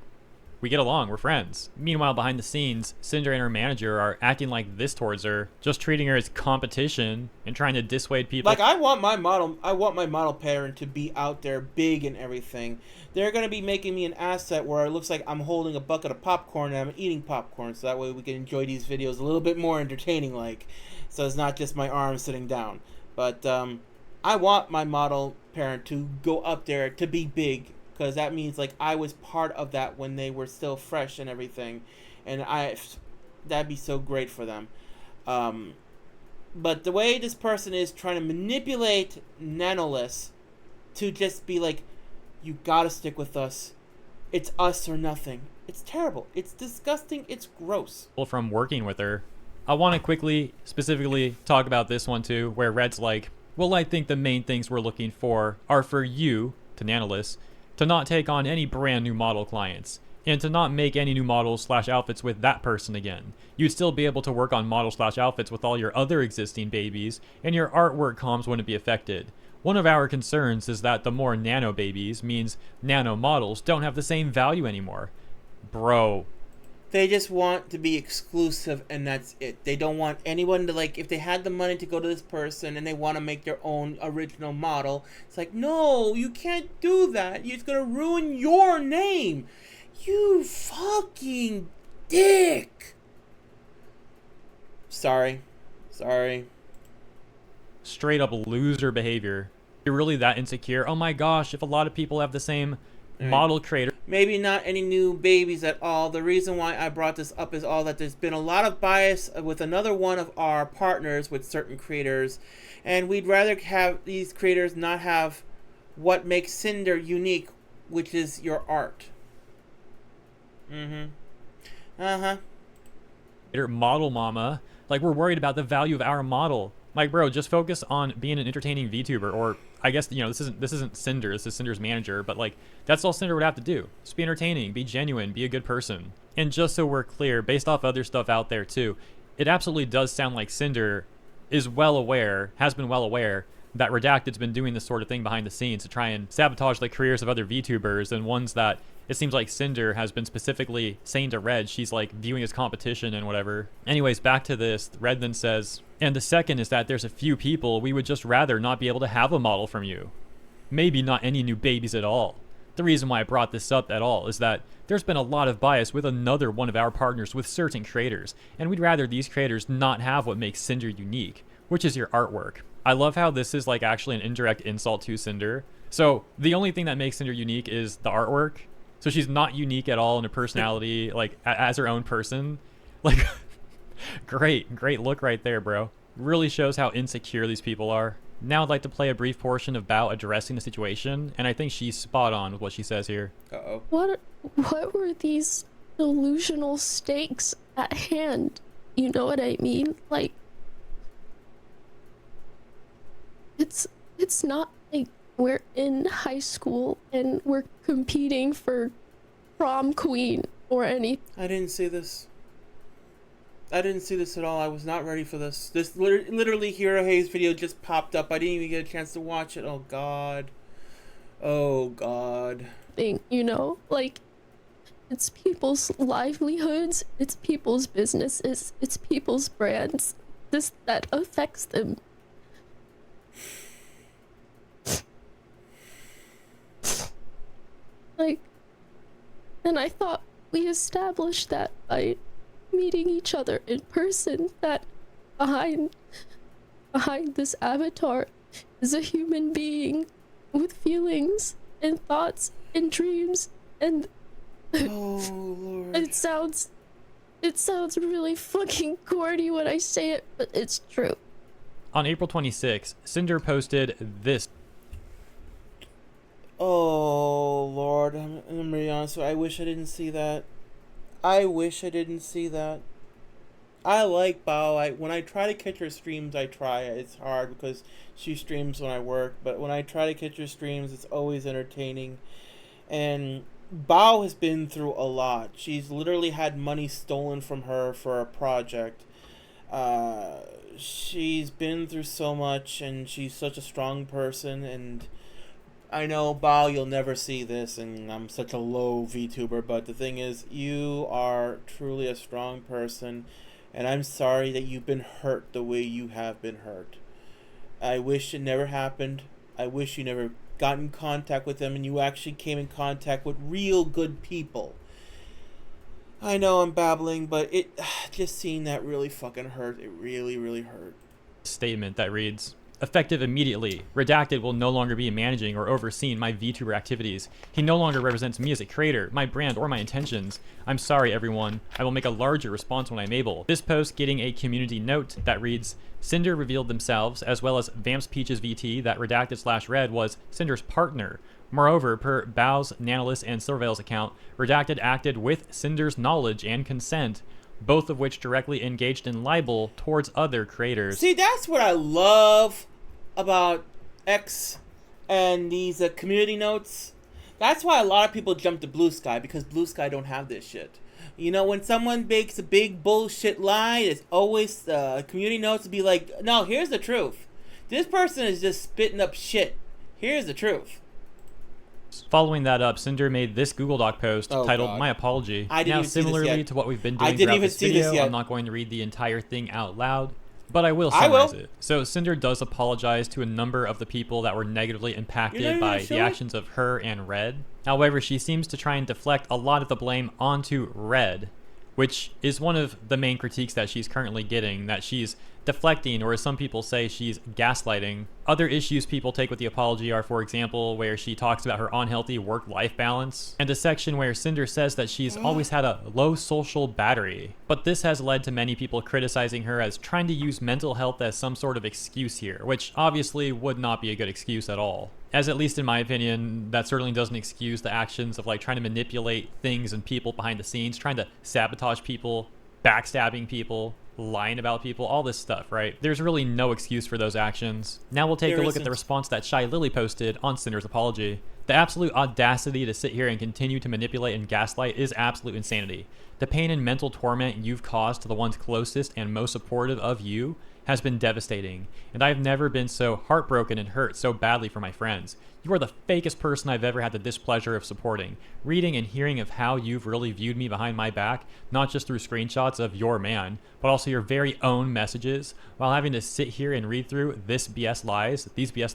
we get along, we're friends. Meanwhile, behind the scenes, Cinder and her manager are acting like this towards her, just treating her as competition and trying to dissuade people. Like, I want my model parent to be out there big and everything. They're gonna be making me an asset where it looks like I'm holding a bucket of popcorn and I'm eating popcorn, so that way we can enjoy these videos a little bit more entertaining, like, so it's not just my arm sitting down. But I want my model parent to go up there to be big, because that means like I was part of that when they were still fresh and everything, and that'd be so great for them. But the way this person is trying to manipulate Nanoless to just be like, you gotta stick with us, it's us or nothing. It's terrible. It's disgusting. It's gross. From working with her. I want to quickly, specifically talk about this one too, where Red's like, well, I think the main things we're looking for are for you, to Nanoless, to not take on any brand new model clients, and to not make any new models / outfits with that person again. You'd still be able to work on models / outfits with all your other existing babies, and your artwork comms wouldn't be affected. One of our concerns is that the more nano babies means nano models don't have the same value anymore. Bro. They just want to be exclusive, and that's it. They don't want anyone to, like, if they had the money to go to this person and they want to make their own original model, it's like, no, you can't do that. It's going to ruin your name. You fucking dick. Sorry. Straight up loser behavior. You're really that insecure? Oh my gosh, if a lot of people have the same model creator. Maybe not any new babies at all. The reason why I brought this up is all that there's been a lot of bias with another one of our partners with certain creators, and we'd rather have these creators not have what makes Cinder unique, which is your art. Model mama. Like, we're worried about the value of our model. Like, bro, just focus on being an entertaining VTuber, or I guess, you know, this isn't Cinder, this is Cinder's manager, but like, that's all Cinder would have to do. Just be entertaining, be genuine, be a good person. And just so we're clear, based off other stuff out there too, it absolutely does sound like Cinder is well aware, has been well aware, that Redacted's been doing this sort of thing behind the scenes to try and sabotage the careers of other VTubers, and ones that it seems like Cinder has been specifically saying to Red she's like viewing as competition and whatever. Anyways, back to this. Red then says, and the second is that there's a few people we would just rather not be able to have a model from you. Maybe not any new babies at all. The reason why I brought this up at all is that there's been a lot of bias with another one of our partners with certain creators, and we'd rather these creators not have what makes Cinder unique, which is your artwork. I love how this is like actually an indirect insult to Cinder. So the only thing that makes Cinder unique is the artwork. So she's not unique at all in her personality, like as her own person. Like, great look right there, bro. Really shows how insecure these people are. Now I'd like to play a brief portion of Bao addressing the situation, and I think she's spot on with what she says here. Uh-oh. What were these delusional stakes at hand? You know what I mean? Like, it's not like we're in high school and we're competing for prom queen or anything. I didn't see this. I didn't see this at all. I was not ready for this. This literally Hero Hayes video just popped up. I didn't even get a chance to watch it. Oh god. Oh god. Thing, you know? Like, it's people's livelihoods, it's people's businesses, it's people's brands. That affects them. Like, and I thought we established that by meeting each other in person, that behind this avatar is a human being with feelings and thoughts and dreams, and oh Lord. it sounds really fucking corny when I say it, but it's true. On April 26, Cinder posted this. Oh Lord, I'm gonna be honest with you, I wish I didn't see that. I wish I didn't see that. I like Bao. When I try to catch her streams, I try. It's hard because she streams when I work, but when I try to catch her streams, it's always entertaining. And Bao has been through a lot. She's literally had money stolen from her for a project. Uh, she's been through so much, and she's such a strong person. And I know, Bao, you'll never see this, and I'm such a low VTuber, but the thing is, you are truly a strong person, and I'm sorry that you've been hurt the way you have been hurt. I wish it never happened. I wish you never got in contact with them and you actually came in contact with real good people. I know I'm babbling, but it just seeing that really fucking hurt. It really, really hurt. Statement that reads, effective immediately. Redacted will no longer be managing or overseeing my VTuber activities. He no longer represents me as a creator, my brand, or my intentions. I'm sorry, everyone. I will make a larger response when I'm able. This post getting a community note that reads, Sinder revealed themselves, as well as Vamps Peaches VT, that Redacted/Red was Sinder's partner. Moreover, per Bao's, Nanolist, and Silverveil's account, Redacted acted with Sinder's knowledge and consent, both of which directly engaged in libel towards other creators. See, that's what I love about X and these community notes. That's why a lot of people jump to Blue Sky, because Blue Sky don't have this shit. You know, when someone makes a big bullshit lie, it's always community notes to be like, no, here's the truth. This person is just spitting up shit. Here's the truth. Following that up, Sinder made this Google Doc post titled God. My Apology. I didn't now, even see this similarly yet. to what we've been I doing didn't throughout even this see this video, yet. I'm not going to read the entire thing out loud, but I will I summarize will. it. So Sinder does apologize to a number of the people that were negatively You're not impacted even by gonna the show it? actions of her and Red. However, she seems to try and deflect a lot of the blame onto Red, which is one of the main critiques that she's currently getting, that she's deflecting, or as some people say, she's gaslighting. Other issues people take with the apology are, for example, where she talks about her unhealthy work-life balance, and a section where Sinder says that she's always had a low social battery. But this has led to many people criticizing her as trying to use mental health as some sort of excuse here, which obviously would not be a good excuse at all. As at least in my opinion, that certainly doesn't excuse the actions of like trying to manipulate things and people behind the scenes, trying to sabotage people, backstabbing people, lying about people, all this stuff, right? There's really no excuse for those actions. Now we'll take a look at the response that Shy Lily posted on Sinder's apology. The absolute audacity to sit here and continue to manipulate and gaslight is absolute insanity. The pain and mental torment you've caused to the ones closest and most supportive of you has been devastating, and I've never been so heartbroken and hurt so badly for my friends. You are the fakest person I've ever had the displeasure of supporting. Reading and hearing of how you've really viewed me behind my back, not just through screenshots of your man, but also your very own messages, while having to sit here and read through these BS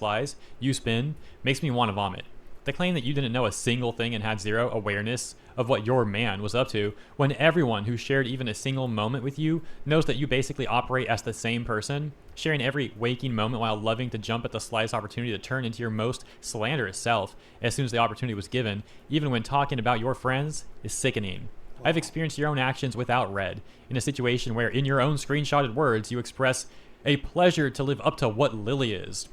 lies you spin, makes me want to vomit. The claim that you didn't know a single thing and had zero awareness of what your man was up to, when everyone who shared even a single moment with you knows that you basically operate as the same person, sharing every waking moment while loving to jump at the slightest opportunity to turn into your most slanderous self as soon as the opportunity was given, even when talking about your friends, is sickening. I've experienced your own actions without Red, in a situation where in your own screenshotted words you express a pleasure to live up to what Lily is,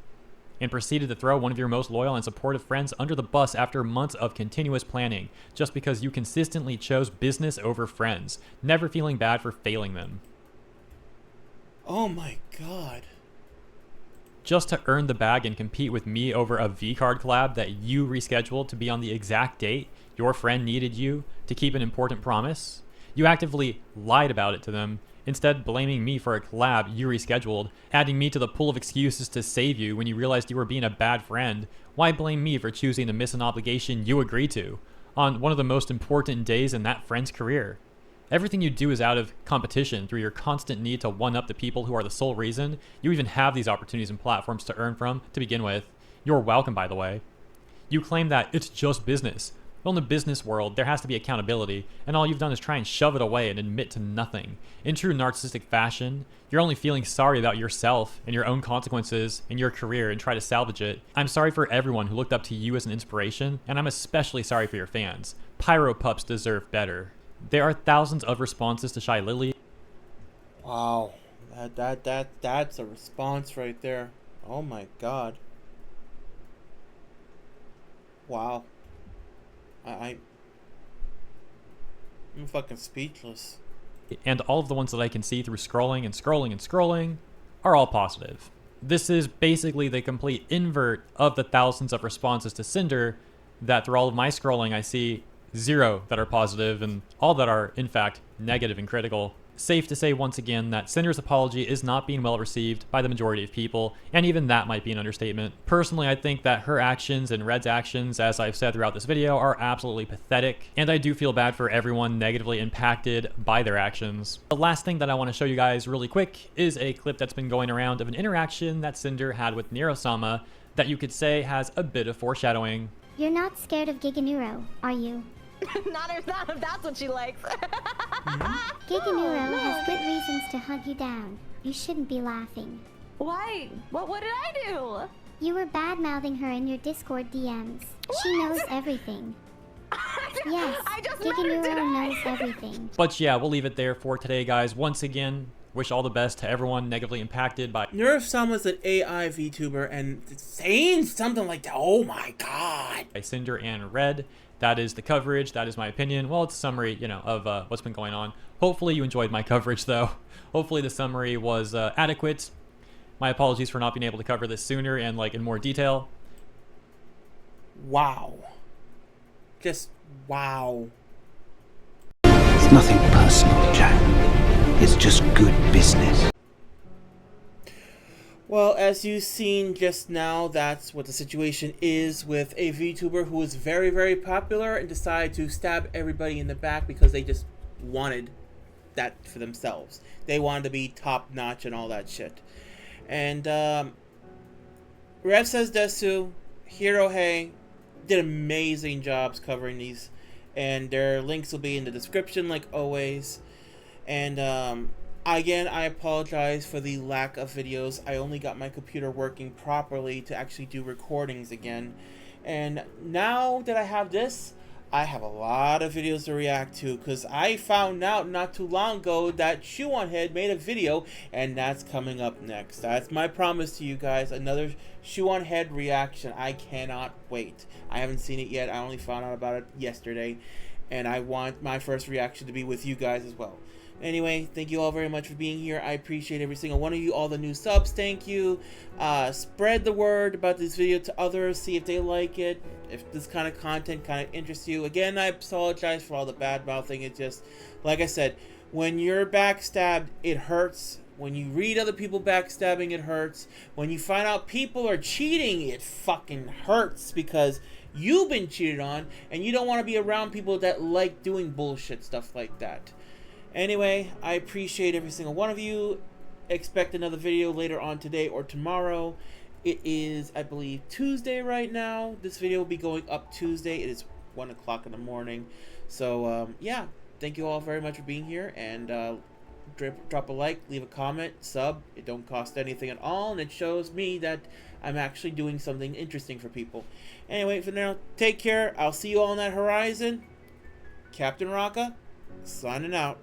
and proceeded to throw one of your most loyal and supportive friends under the bus after months of continuous planning, just because you consistently chose business over friends, never feeling bad for failing them. Oh my God. Just to earn the bag and compete with me over a V-Card collab that you rescheduled to be on the exact date your friend needed you to keep an important promise? You actively lied about it to them, instead blaming me for a collab you rescheduled, adding me to the pool of excuses to save you when you realized you were being a bad friend. Why blame me for choosing to miss an obligation you agreed to, on one of the most important days in that friend's career? Everything you do is out of competition through your constant need to one-up the people who are the sole reason you even have these opportunities and platforms to earn from to begin with. You're welcome, by the way. You claim that it's just business. Well, in the business world, there has to be accountability, and all you've done is try and shove it away and admit to nothing. In true narcissistic fashion, you're only feeling sorry about yourself and your own consequences in your career and try to salvage it. I'm sorry for everyone who looked up to you as an inspiration, and I'm especially sorry for your fans. Pyro Pups deserve better. There are thousands of responses to Shy Lily. Wow. That's a response right there. Oh my God. Wow. I'm fucking speechless. And all of the ones that I can see through scrolling and scrolling and scrolling are all positive. This is basically the complete invert of the thousands of responses to Sinder that through all of my scrolling I see 0 that are positive and all that are in fact negative and critical. Safe to say once again that Sinder's apology is not being well received by the majority of people, and even that might be an understatement. Personally, I think that her actions and Red's actions, as I've said throughout this video, are absolutely pathetic, and I do feel bad for everyone negatively impacted by their actions. The last thing that I want to show you guys really quick is a clip that's been going around of an interaction that Sinder had with Nero-sama that you could say has a bit of foreshadowing. You're not scared of Giganuro, are you? not if that's what she likes. Giganuro has good reasons to hunt you down. You shouldn't be laughing. Why? What did I do? You were bad-mouthing her in your Discord DMs. She knows everything. Yes, I just met her Giganuro today. knows everything. But yeah, we'll leave it there for today, guys. Once again, wish all the best to everyone negatively impacted by Nerf-sama's an AI VTuber, and saying something like that, oh my god. Sinder and Red. That is the coverage. That is my opinion. Well, it's a summary, you know, of what's been going on. Hopefully you enjoyed my coverage, though. Hopefully the summary was adequate. My apologies for not being able to cover this sooner and like in more detail. Wow. Just wow. It's nothing personal, Jack. It's just good business. Well, as you've seen just now, that's what the situation is with a VTuber who is very, very popular and decided to stab everybody in the back because they just wanted that for themselves. They wanted to be top notch and all that shit. And Rev Says Desu, Hirohei did amazing jobs covering these, and their links will be in the description like always. And again, I apologize for the lack of videos. I only got my computer working properly to actually do recordings again. And now that I have this, I have a lot of videos to react to, because I found out not too long ago that Shoe-on-Head made a video, and that's coming up next. That's my promise to you guys, another Shoe-on-Head reaction. I cannot wait. I haven't seen it yet. I only found out about it yesterday, and I want my first reaction to be with you guys as well. Anyway, thank you all very much for being here. I appreciate every single one of you. All the new subs, thank you. Spread the word about this video to others. See if they like it. If this kind of content kind of interests you. Again, I apologize for all the bad mouthing. It's just, like I said, when you're backstabbed, it hurts. When you read other people backstabbing, it hurts. When you find out people are cheating, it fucking hurts because you've been cheated on and you don't want to be around people that like doing bullshit stuff like that. Anyway, I appreciate every single one of you. Expect another video later on today or tomorrow. It is, I believe, Tuesday right now. This video will be going up Tuesday. It is 1 o'clock in the morning. So, yeah. Thank you all very much for being here. And drop a like, leave a comment, sub. It don't cost anything at all. And it shows me that I'm actually doing something interesting for people. Anyway, for now, take care. I'll see you all on that horizon. Captain Raka, signing out.